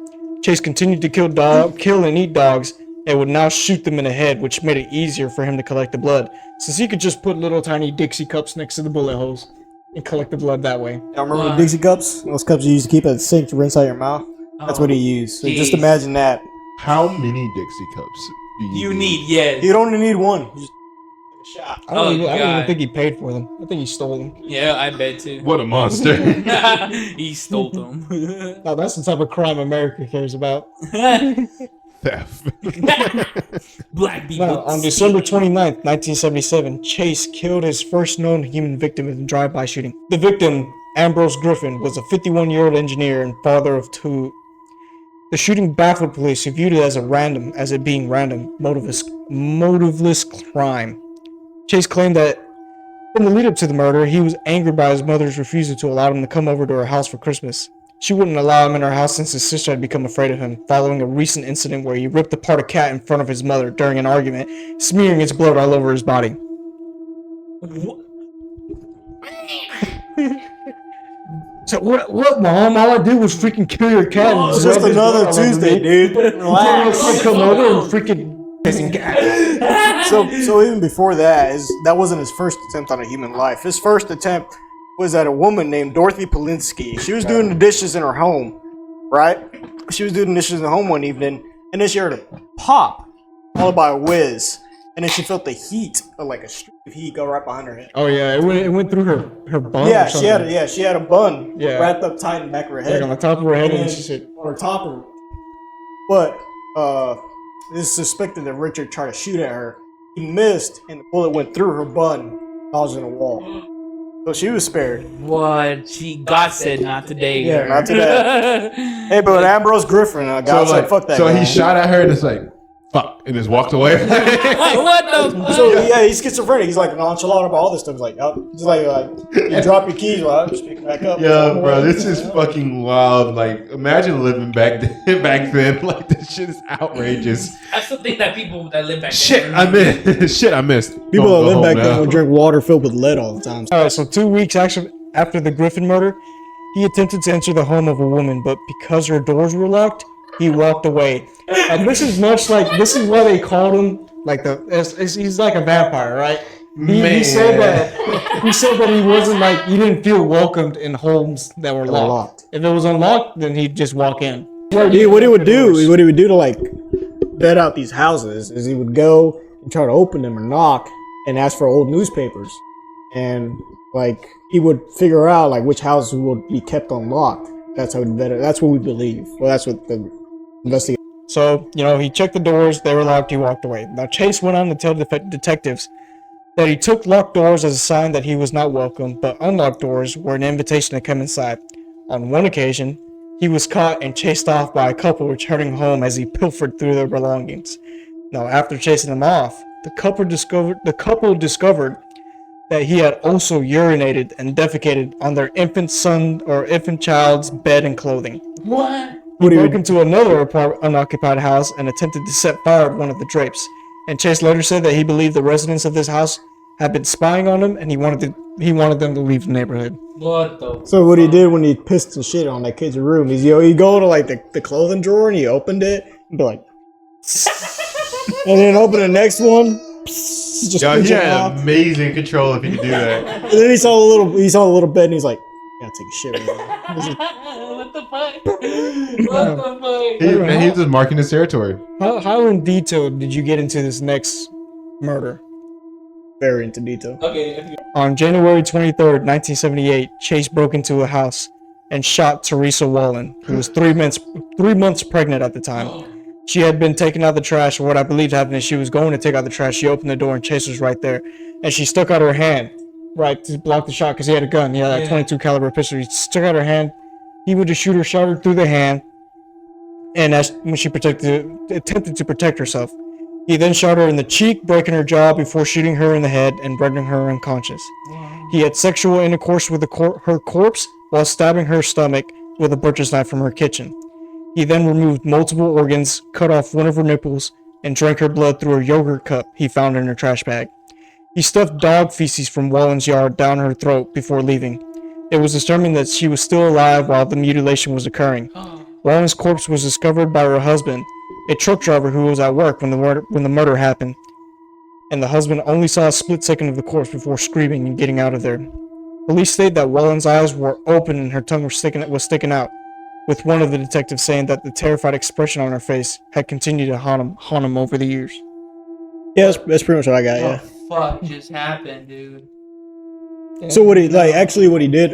Chase continued to kill and eat dogs, and would now shoot them in the head, which made it easier for him to collect the blood, since he could just put little tiny Dixie cups next to the bullet holes and collect the blood that way. Y'all remember the Dixie cups? Those cups you used to keep at the sink to rinse out your mouth? That's what he used. So just jeez. imagine that. How many Dixie cups do You need, yes. You don't only need one. You just I don't even God. think he paid for them. I think he stole them. Yeah, I bet too. What a monster. He stole them. Now that's the type of crime America cares about. Theft. Black people. Now, on December 29th, 1977, Chase killed his first known human victim in a drive-by shooting. The victim, Ambrose Griffin, was a 51-year-old engineer and father of two. The shooting baffled police, who viewed it as it being random, motiveless crime. Chase claimed that in the lead-up to the murder, he was angered by his mother's refusal to allow him to come over to her house for Christmas. She wouldn't allow him in her house since his sister had become afraid of him, following a recent incident where he ripped apart a cat in front of his mother during an argument, smearing its blood all over his body. So what, Mom? All I did was freaking kill your cat. and It's just rub his blood another all over Tuesday, me. dude. Relax. Come over and freaking pissing cat. So even before that, that wasn't his first attempt on a human life. His first attempt was at a woman named Dorothy Polinsky. She was doing the dishes in her home, right? She was doing the dishes in the home one evening, and then she heard a pop, followed by a whiz, and then she felt the heat, like a streak of heat, go right behind her head. Oh yeah, it went through her bun. Yeah, or she had something. she had a bun Yeah. wrapped up tight in the back of her Like head. on the top of her head, And and then she said, on her top of her. But it's suspected that Richard tried to shoot at her. He missed, and the bullet went through her bun, causing a wall. So she was spared. What? God said not today. Yeah, not today. Hey, but Ambrose Griffin, God said, fuck that so guy. he shot at her and it's like, fuck, and just walked away. What the fuck? So yeah, he's schizophrenic. He's like nonchalant about all this stuff. He's like, oh, just like you drop your keys, well, just pick it back up. Yo, bro, this is fucking wild. Like, imagine living back then. Like, this shit is outrageous. That's the thing that people that live back Shit, then. I missed. Shit, I missed. People Don't that go live back home then now. would drink water filled with lead all the time. All right, so 2 weeks after the Griffin murder, he attempted to enter the home of a woman, but because her doors were locked, he walked away. And this is why they called him like he's like a vampire, right? He said that he wasn't like he didn't feel welcomed in homes that were locked. If it was unlocked, then he'd just walk in. what he would do to like vet out these houses is he would go and try to open them or knock and ask for old newspapers, and like he would figure out like which houses would be kept unlocked. That's how he vet it. That's what we believe. Well, that's what the investigator. So, he checked the doors, they were locked, he walked away. Now, Chase went on to tell detectives that he took locked doors as a sign that he was not welcome, but unlocked doors were an invitation to come inside. On one occasion, he was caught and chased off by a couple returning home as he pilfered through their belongings. Now, after chasing them off, the couple discovered that he had also urinated and defecated on their infant son or infant child's bed and clothing. What? He broke into another unoccupied house and attempted to set fire to one of the drapes. And Chase later said that he believed the residents of this house had been spying on him, and he wanted them to leave the neighborhood. What the? So what he did when he pissed and shit on that kid's room is he'd go to like the clothing drawer and he opened it and be like, and then open the next one. Just Yo, he had amazing control if he could do that. And then he saw the little bed and he's like, gotta take a shit right now. What the fuck? What the fuck? He's just marking his territory. How in detail did you get into this next murder? Very into detail. Okay. On January 23rd, 1978, Chase broke into a house and shot Teresa Wallen, who was 3 months pregnant at the time. She had been taking out the trash, or what I believed happened is she was going to take out the trash. She opened the door and Chase was right there, and she stuck out her hand, right, to block the shot because he had a gun. He had a 22 caliber pistol. He stuck out her hand. He would just shoot her, shot her through the hand, and that's when she attempted to protect herself. He then shot her in the cheek, breaking her jaw before shooting her in the head and rendering her unconscious. He had sexual intercourse with her corpse while stabbing her stomach with a butcher's knife from her kitchen. He then removed multiple organs, cut off one of her nipples, and drank her blood through a yogurt cup he found in her trash bag. He stuffed dog feces from Wallen's yard down her throat before leaving. It was determined that she was still alive while the mutilation was occurring. Wallen's corpse was discovered by her husband, a truck driver who was at work when the murder happened, and the husband only saw a split second of the corpse before screaming and getting out of there. Police state that Wallen's eyes were open and her tongue was sticking out, with one of the detectives saying that the terrified expression on her face had continued to haunt him over the years. Yeah, that's pretty much what I got. Yeah. What the fuck just happened, dude? So what he did,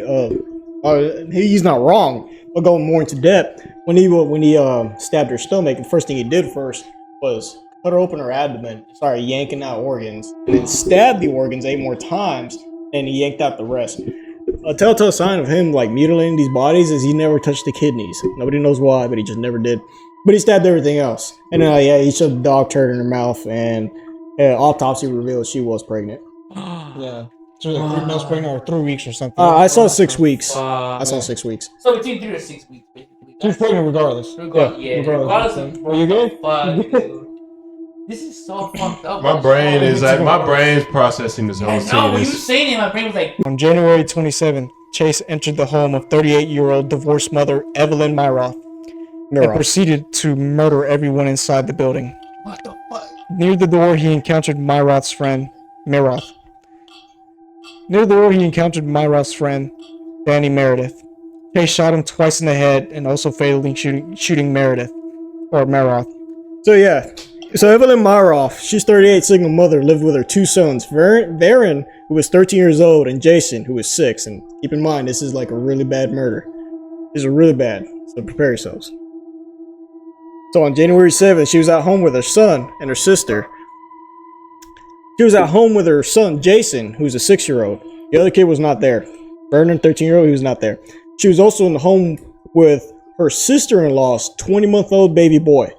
he's not wrong. But going more into depth, when he stabbed her stomach, the first thing he did first was cut her open her abdomen, started yanking out organs, and then stabbed the organs 8 more times, and he yanked out the rest. A telltale sign of him like mutilating these bodies is he never touched the kidneys. Nobody knows why, but he just never did. But he stabbed everything else, and then he shoved a dog turd in her mouth, and autopsy revealed she was pregnant. Yeah. She was like 3 months pregnant or 3 weeks or something. I saw 6 weeks. I saw 6 weeks. So between 3 to 6 weeks, basically. She was pregnant regardless. Regardless of you good? Fuck, dude. This is so fucked up. My brain's processing this whole scene. No, when you were saying it, my brain was like. On January 27th, Chase entered the home of 38-year-old divorced mother Evelyn Myroth and proceeded to murder everyone inside the building. What the fuck? Near the door, he encountered Myroth's friend, Danny Meredith. Chase shot him twice in the head and also fatally shooting Myroth. So Evelyn Myroth, she's 38, single mother, lived with her 2 sons, Varen, who was 13 years old, and Jason, who was 6. And keep in mind, this is like a really bad murder. This is really bad, so prepare yourselves. So on January 7th, she was at home with her son and her sister. She was at home with her son, Jason, who's a 6-year-old. The other kid was not there. Vernon, 13-year-old, he was not there. She was also in the home with her sister-in-law's 20-month-old baby boy.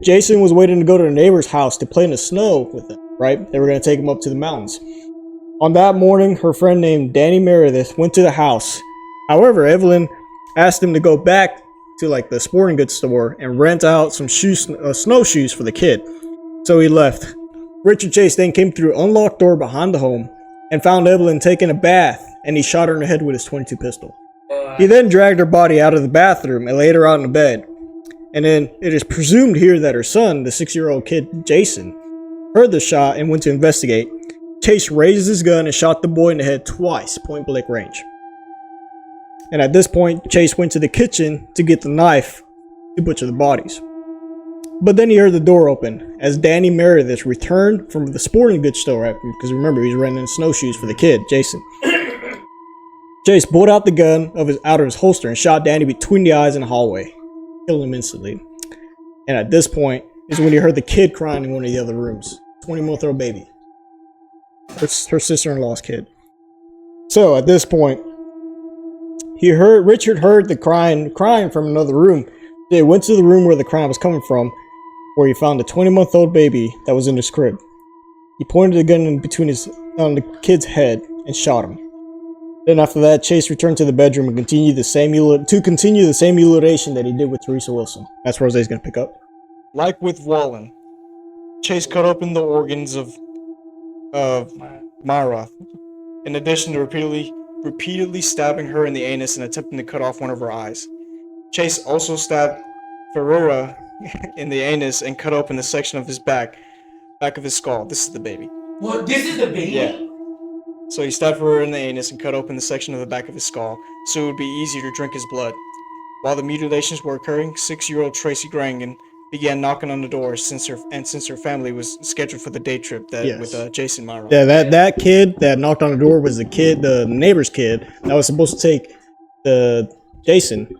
Jason was waiting to go to the neighbor's house to play in the snow with them, right? They were going to take him up to the mountains. On that morning, her friend named Danny Meredith went to the house. However, Evelyn asked him to go back to like the sporting goods store and rent out some snowshoes for the kid. So he left. Richard Chase then came through an unlocked door behind the home and found Evelyn taking a bath, and he shot her in the head with his .22 pistol. He then dragged her body out of the bathroom and laid her out in the bed. And then it is presumed here that her son, the 6-year-old kid Jason, heard the shot and went to investigate. Chase raised his gun and shot the boy in the head twice, point blank range. And at this point, Chase went to the kitchen to get the knife to butcher the bodies. But then he heard the door open as Danny Meredith returned from the sporting goods store, because remember, he was renting snowshoes for the kid, Jason. Chase pulled out the gun out of his holster and shot Danny between the eyes in the hallway, killing him instantly. And at this point is when he heard the kid crying in one of the other rooms. 20-month-old baby. Her sister-in-law's kid. So at this point, Richard heard the crying from another room. He went to the room where the crying was coming from, where he found a 20-month-old baby that was in his crib. He pointed the gun on the kid's head and shot him. Then after that, Chase returned to the bedroom and continued the same mutilation that he did with Teresa Wilson. That's where Jose's gonna pick up. Like with Wallen, Chase cut open the organs of Myra, in addition to repeatedly stabbing her in the anus and attempting to cut off one of her eyes. Chase also stabbed Ferreira in the anus and cut open the section of his back of his skull. This is the baby. What? This is the baby? Yeah. So he stabbed Ferreira in the anus and cut open the section of the back of his skull, so it would be easier to drink his blood. While the mutilations were occurring, 6-year-old Tracy Grangan began knocking on the door since her family was scheduled for the day trip with Jason Myra. Yeah, that kid that knocked on the door was the neighbor's kid that was supposed to take Jason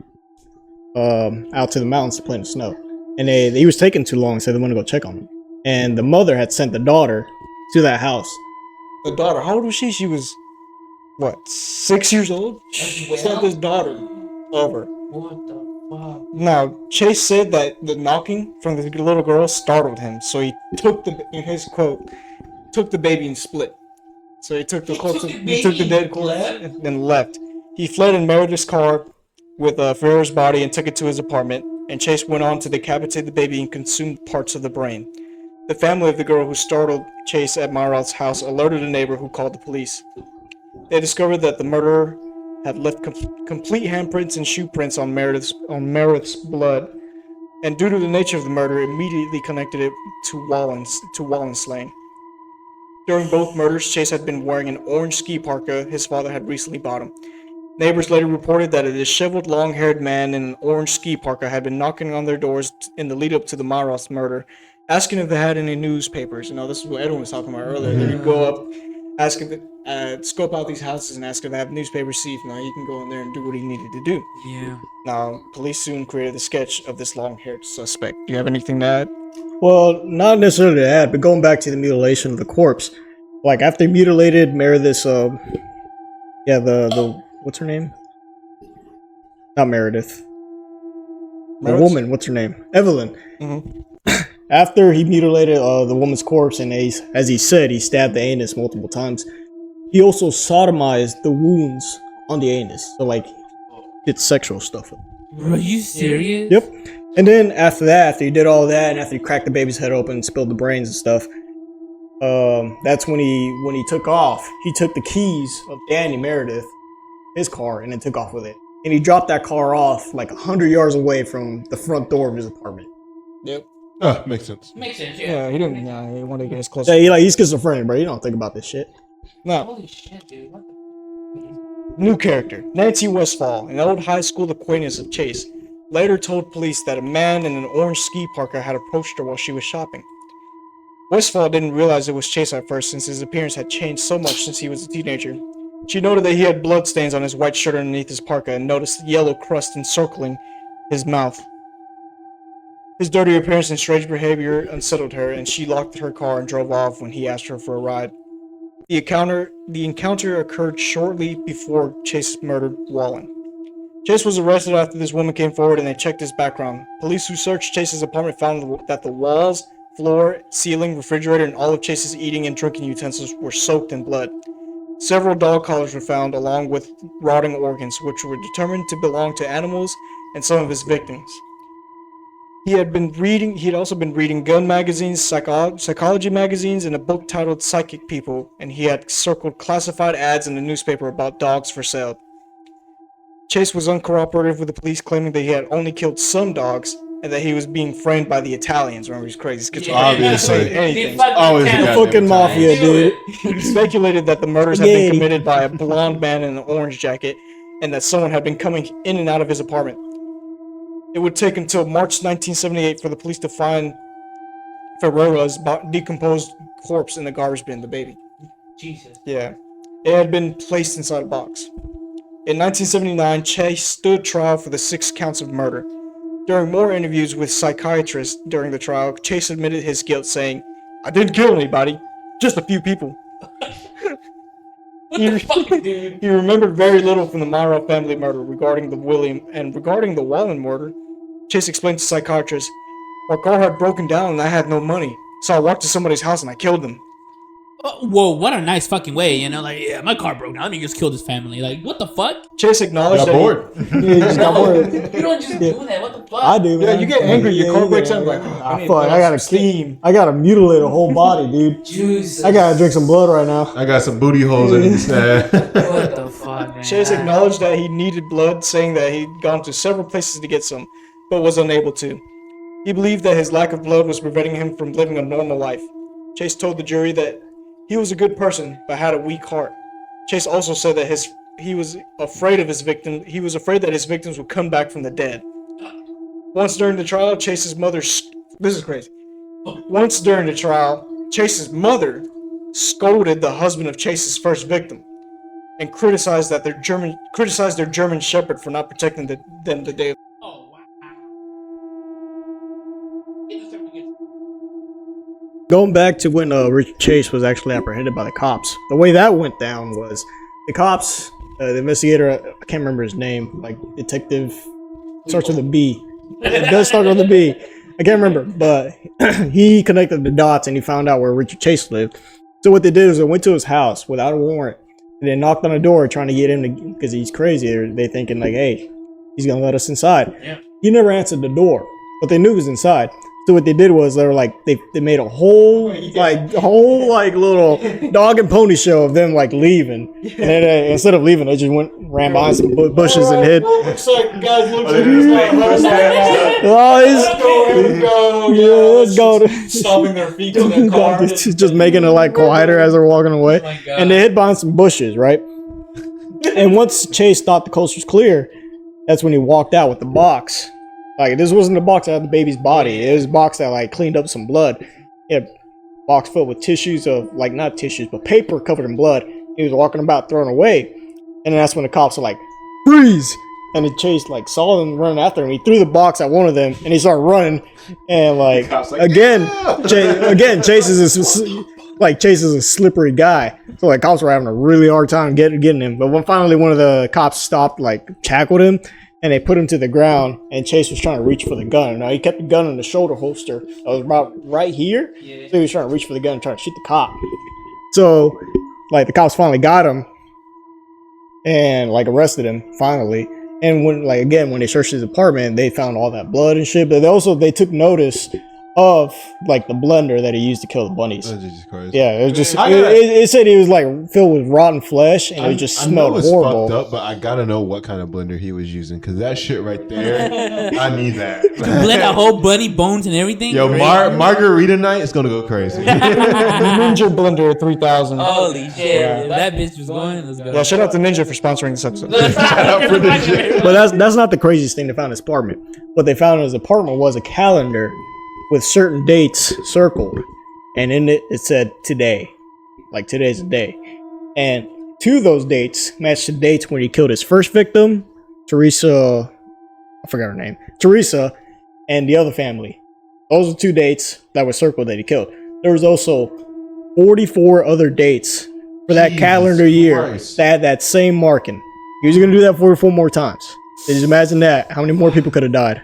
out to the mountains to play in the snow. And he was taking too long, so they wanted to go check on him. And the mother had sent the daughter to that house. The daughter, how old was she? She was, 6 years old? She sent his daughter over. What the fuck? Now, Chase said that the knocking from the little girl startled him, so he took in his quote, took the baby and split. So he took the dead corpse and left. He fled in Meredith's car with Ferreira's body and took it to his apartment, and Chase went on to decapitate the baby and consume parts of the brain. The family of the girl who startled Chase at Myra's house alerted a neighbor who called the police. They discovered that the murderer had left complete handprints and shoe prints on Meredith's blood, and due to the nature of the murder, immediately connected it to Wallen's slaying. During both murders, Chase had been wearing an orange ski parka his father had recently bought him. Neighbors later reported that a disheveled, long-haired man in an orange ski parka had been knocking on their doors in the lead-up to the Myros murder, asking if they had any newspapers. You know, this is what Edwin was talking about earlier. They would go up, ask if scope out these houses and ask if they have newspapers, see if he can go in there and do what he needed to do. Yeah. Now, police soon created a sketch of this long-haired suspect. Do you have anything to add? Well, not necessarily to add, but going back to the mutilation of the corpse, like after he mutilated Meredith's, what's her name? Not Meredith. The woman, what's her name? Evelyn. Mm-hmm. After he mutilated the woman's corpse, and as he said, he stabbed the anus multiple times, he also sodomized the wounds on the anus. So, like, did sexual stuff. Are you serious? Yep. And then after he did all that, and after he cracked the baby's head open and spilled the brains and stuff, that's when he took off. He took the keys of Danny Meredith, his car, and then took off with it. And he dropped that car off like 100 yards away from the front door of his apartment. Yep. Makes sense. Makes sense, Yeah, he didn't. Yeah, he wanted to get as close. Yeah, he's schizophrenic, bro. You don't think about this shit. No. Holy shit, dude. What the... New character. Nancy Westfall, an old high school acquaintance of Chase, later told police that a man in an orange ski parka had approached her while she was shopping. Westfall didn't realize it was Chase at first, since his appearance had changed so much since he was a teenager. She noted that he had bloodstains on his white shirt underneath his parka and noticed yellow crust encircling his mouth. His dirty appearance and strange behavior unsettled her, and she locked her car and drove off when he asked her for a ride. The encounter occurred shortly before Chase murdered Wallen. Chase was arrested after this woman came forward and they checked his background. Police who searched Chase's apartment found that the walls, floor, ceiling, refrigerator, and all of Chase's eating and drinking utensils were soaked in blood. Several dog collars were found along with rotting organs, which were determined to belong to animals and some of his victims. He had also been reading gun magazines, psychology magazines, and a book titled Psychic People, and he had circled classified ads in the newspaper about dogs for sale. Chase was uncooperative with the police, claiming that he had only killed some dogs, and that he was being framed by the Italians. Remember, he's crazy. Obviously. Anything. Always The fucking mafia, dude. He speculated that the murders had been committed by a blonde man in an orange jacket, and that someone had been coming in and out of his apartment. It would take until March 1978 for the police to find Ferreira's decomposed corpse in the garbage bin, the baby. Jesus. Yeah. It had been placed inside a box. In 1979, Chase stood trial for the 6 counts of murder. During more interviews with psychiatrists during the trial, Chase admitted his guilt, saying, "I didn't kill anybody, just a few people." What the fuck, dude? He remembered very little from the Morrow family murder regarding the Wallen murder. Chase explained to psychiatrists, "My car had broken down and I had no money, so I walked to somebody's house and I killed them." Whoa, what a nice fucking way, you know? Like, yeah, my car broke down. Let me just kill his family. Like, what the fuck? Chase acknowledged Got that bored. He just got bored. You don't just do that. What the fuck? I do, man. Yeah, you get angry, your car breaks down, like, fuck, I gotta mutilate a whole body, dude. Jesus. I gotta drink some blood right now. I got some booty holes in the stab. What the fuck, man? Chase acknowledged that he needed blood, saying that he'd gone to several places to get some, but was unable to. He believed that his lack of blood was preventing him from living a normal life. Chase told the jury that he was a good person, but had a weak heart. Chase also said that he was afraid of his victim. He was afraid that his victims would come back from the dead. Once during the trial, Chase's mother. This is crazy. Once during the trial, Chase's mother scolded the husband of Chase's first victim, and criticized their German Shepherd for not protecting them the day. Oh, wow. Going back to when Richard Chase was actually apprehended by the cops, the way that went down was the cops, the investigator, I can't remember his name, like detective, starts with a B. It does start with a B. I can't remember, but he connected the dots and he found out where Richard Chase lived. So what they did is they went to his house without a warrant and they knocked on the door trying to get him because he's crazy. They thinking like, hey, he's gonna let us inside. Yeah. He never answered the door, but they knew he was inside. So what they did was they were like they made a whole little dog and pony show of them like leaving, and then instead of leaving, they just ran behind some bushes and hid. Looks like guys look like let's go. Stomping their feet to their car. Just making it like quieter as they're walking away, and they hid behind some bushes, right? And once Chase thought the coast was clear, that's when he walked out with the box. Like, this wasn't a box that had the baby's body. It was a box that, like, cleaned up some blood. He had a box filled with tissues of, like, not tissues, but paper covered in blood. He was walking about throwing away. And then that's when the cops were like, freeze! And the Chase, like, saw them running after him. He threw the box at one of them, and he started running. And, like again, Chase is a slippery guy. So, like, cops were having a really hard time getting him. But when finally one of the cops stopped, like, tackled him, and they put him to the ground, and Chase was trying to reach for the gun. Now, he kept the gun in the shoulder holster. That was about right here. Yeah. So he was trying to reach for the gun and trying to shoot the cop. So, like, the cops finally got him and, like, arrested him, finally. And when they searched his apartment, they found all that blood and shit. But they took notice of, like, the blender that he used to kill the bunnies. Oh, Jesus Christ. Yeah, it was just it said he was like filled with rotten flesh and it just smelled horrible. Fucked up, but I gotta know what kind of blender he was using because that shit right there, I need that. Blend a whole bunny bones and everything. Yo, margarita night is gonna go crazy. The Ninja Blender 3000. Holy shit! Yeah. That bitch was going. Let's go. Yeah, shout out to Ninja for sponsoring this episode. Shout out for Ninja. But that's not the craziest thing they found in his apartment. What they found in his apartment was a calendar with certain dates circled, and in it said today, like today's the day, and two of those dates matched the dates when he killed his first victim, Teresa, I forgot her name, Teresa, and the other family. Those are two dates that were circled that he killed. There was also 44 other dates for that calendar year that had that same marking. He was gonna do that 44 more times. Just imagine that. How many more people could have died?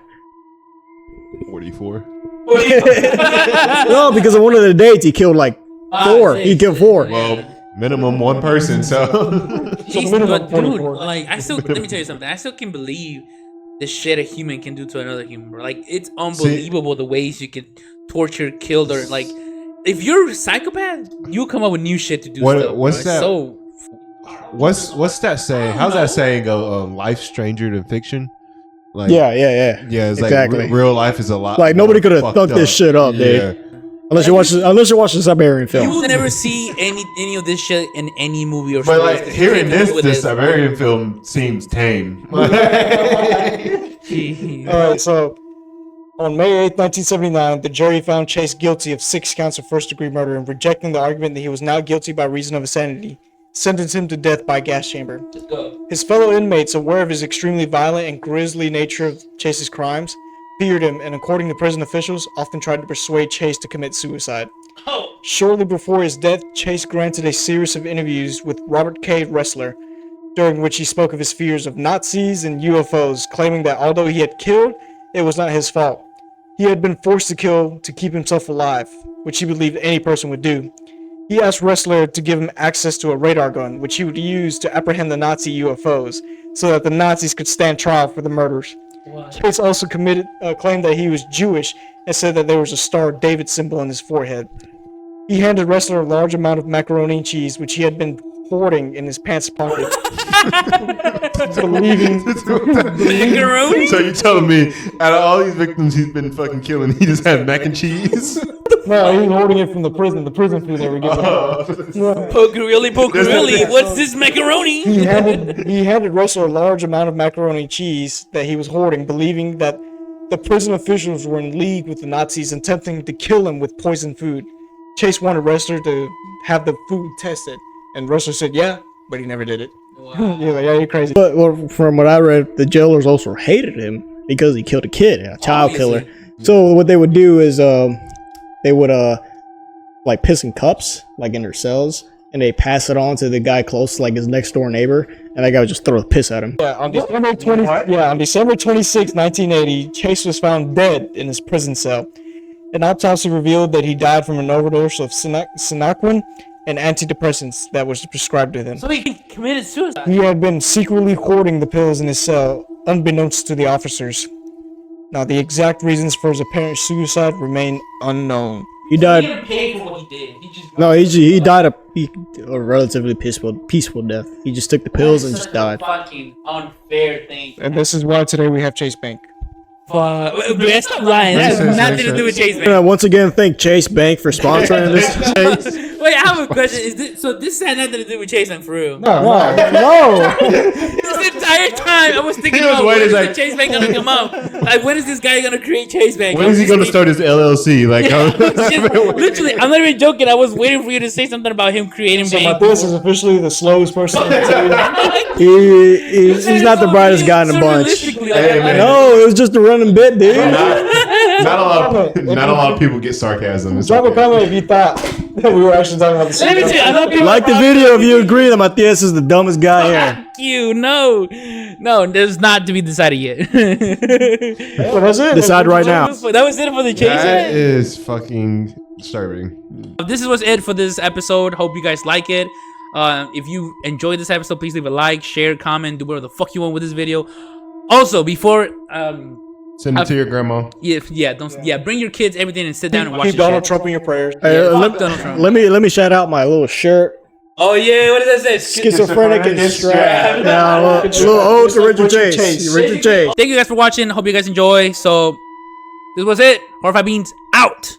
44. No, because of one of the dates, he killed like 4. He killed 4. Well, minimum one person. So, but dude, like, let me tell you something. I still can believe the shit a human can do to another human, bro. Like, it's unbelievable the ways you can torture, kill, or like, if you're a psychopath, you come up with new shit to do. What's that? What's that saying? How's that saying go? Life's stranger than fiction. Like, yeah. It's exactly. Like real life is a lot. Like nobody could have thought this shit up, dude. Unless you watch the Siberian film. You will never see any of this shit in any movie or. But like hearing the Siberian film seems tame. Jeez. All right, so on May 8th, 1979, the jury found Chase guilty of 6 counts of first-degree murder and, rejecting the argument that he was not guilty by reason of insanity, sentenced him to death by gas chamber. Let's go. His fellow inmates, aware of his extremely violent and grisly nature of Chase's crimes, feared him and, according to prison officials, often tried to persuade Chase to commit suicide. Oh. Shortly before his death, Chase granted a series of interviews with Robert K. Ressler, during which he spoke of his fears of Nazis and UFOs, claiming that although he had killed, it was not his fault. He had been forced to kill to keep himself alive, which he believed any person would do. He asked Ressler to give him access to a radar gun, which he would use to apprehend the Nazi UFOs, so that the Nazis could stand trial for the murders. What? Chase also claimed that he was Jewish and said that there was a Star of David symbol on his forehead. He handed Ressler a large amount of macaroni and cheese, which he had been hoarding in his pants pocket. Macaroni? So you telling me, out of all these victims he's been fucking killing, he just had mac and cheese? No, he was hoarding it from the prison food they were giving him. Pokerilli, what's this macaroni? He handed Ressler a large amount of macaroni and cheese that he was hoarding, believing that the prison officials were in league with the Nazis, attempting to kill him with poisoned food. Chase wanted Ressler to have the food tested, and Ressler said yeah, but he never did it. Wow. You're crazy. But well, from what I read, the jailers also hated him because he killed a kid, a child killer. So what they would do is they would like piss in cups, like in their cells, and they pass it on to the guy close to like his next door neighbor, and that guy would just throw the piss at him. Yeah, on December 26, 1980, Chase was found dead in his prison cell. An autopsy revealed that he died from an overdose of Sinaquin and antidepressants that was prescribed to him. So he committed suicide. He had been secretly hoarding the pills in his cell, unbeknownst to the officers. Now, the exact reasons for his apparent suicide remain unknown. He He died. didn't pay for what he did. He just He died a relatively peaceful death. He just took the pills and just died. Fucking unfair thing. And this is why today we have Chase Bank. Fuck. Stop lying. That has nothing to do with Chase Bank. Once again, thank Chase Bank for sponsoring this. Wait, I have a question. This had nothing to do with Chase Bank for real? No. This entire time I was thinking about when is the Chase Bank gonna come out? Like, when is this guy gonna create Chase Bank? When is he gonna start his LLC? Like, literally, I'm not even joking. I was waiting for you to say something about him creating So bank. Matthias is officially the slowest person. He's not the brightest guy in the bunch. No, it was just a running bit, dude. not a lot of people get sarcasm. It's Drop a okay. comment if you thought that we were actually talking about the same Let me tell you, I know people Like the video if you agree that Matthias is the dumbest guy here. Fuck you, no, there's not to be decided yet. Well, that's it. Decide right now. That was it for the Chase That Bank. is fucking disturbing. This was it for this episode. Hope you guys like it. If you enjoyed this episode, please leave a like, share, comment, do whatever the fuck you want with this video. Also, before Send it to your grandma. bring your kids, everything, and sit down and watch Keep this Donald shit. Trump in your prayers. Fuck Donald Trump. Let me shout out my little shirt. Oh yeah, what does that say? Schizophrenic and strapped. Yeah, a little ode to Richard Chase. Richard Chase. Thank you guys for watching. Hope you guys enjoy. So this was it. Horrified Beans out.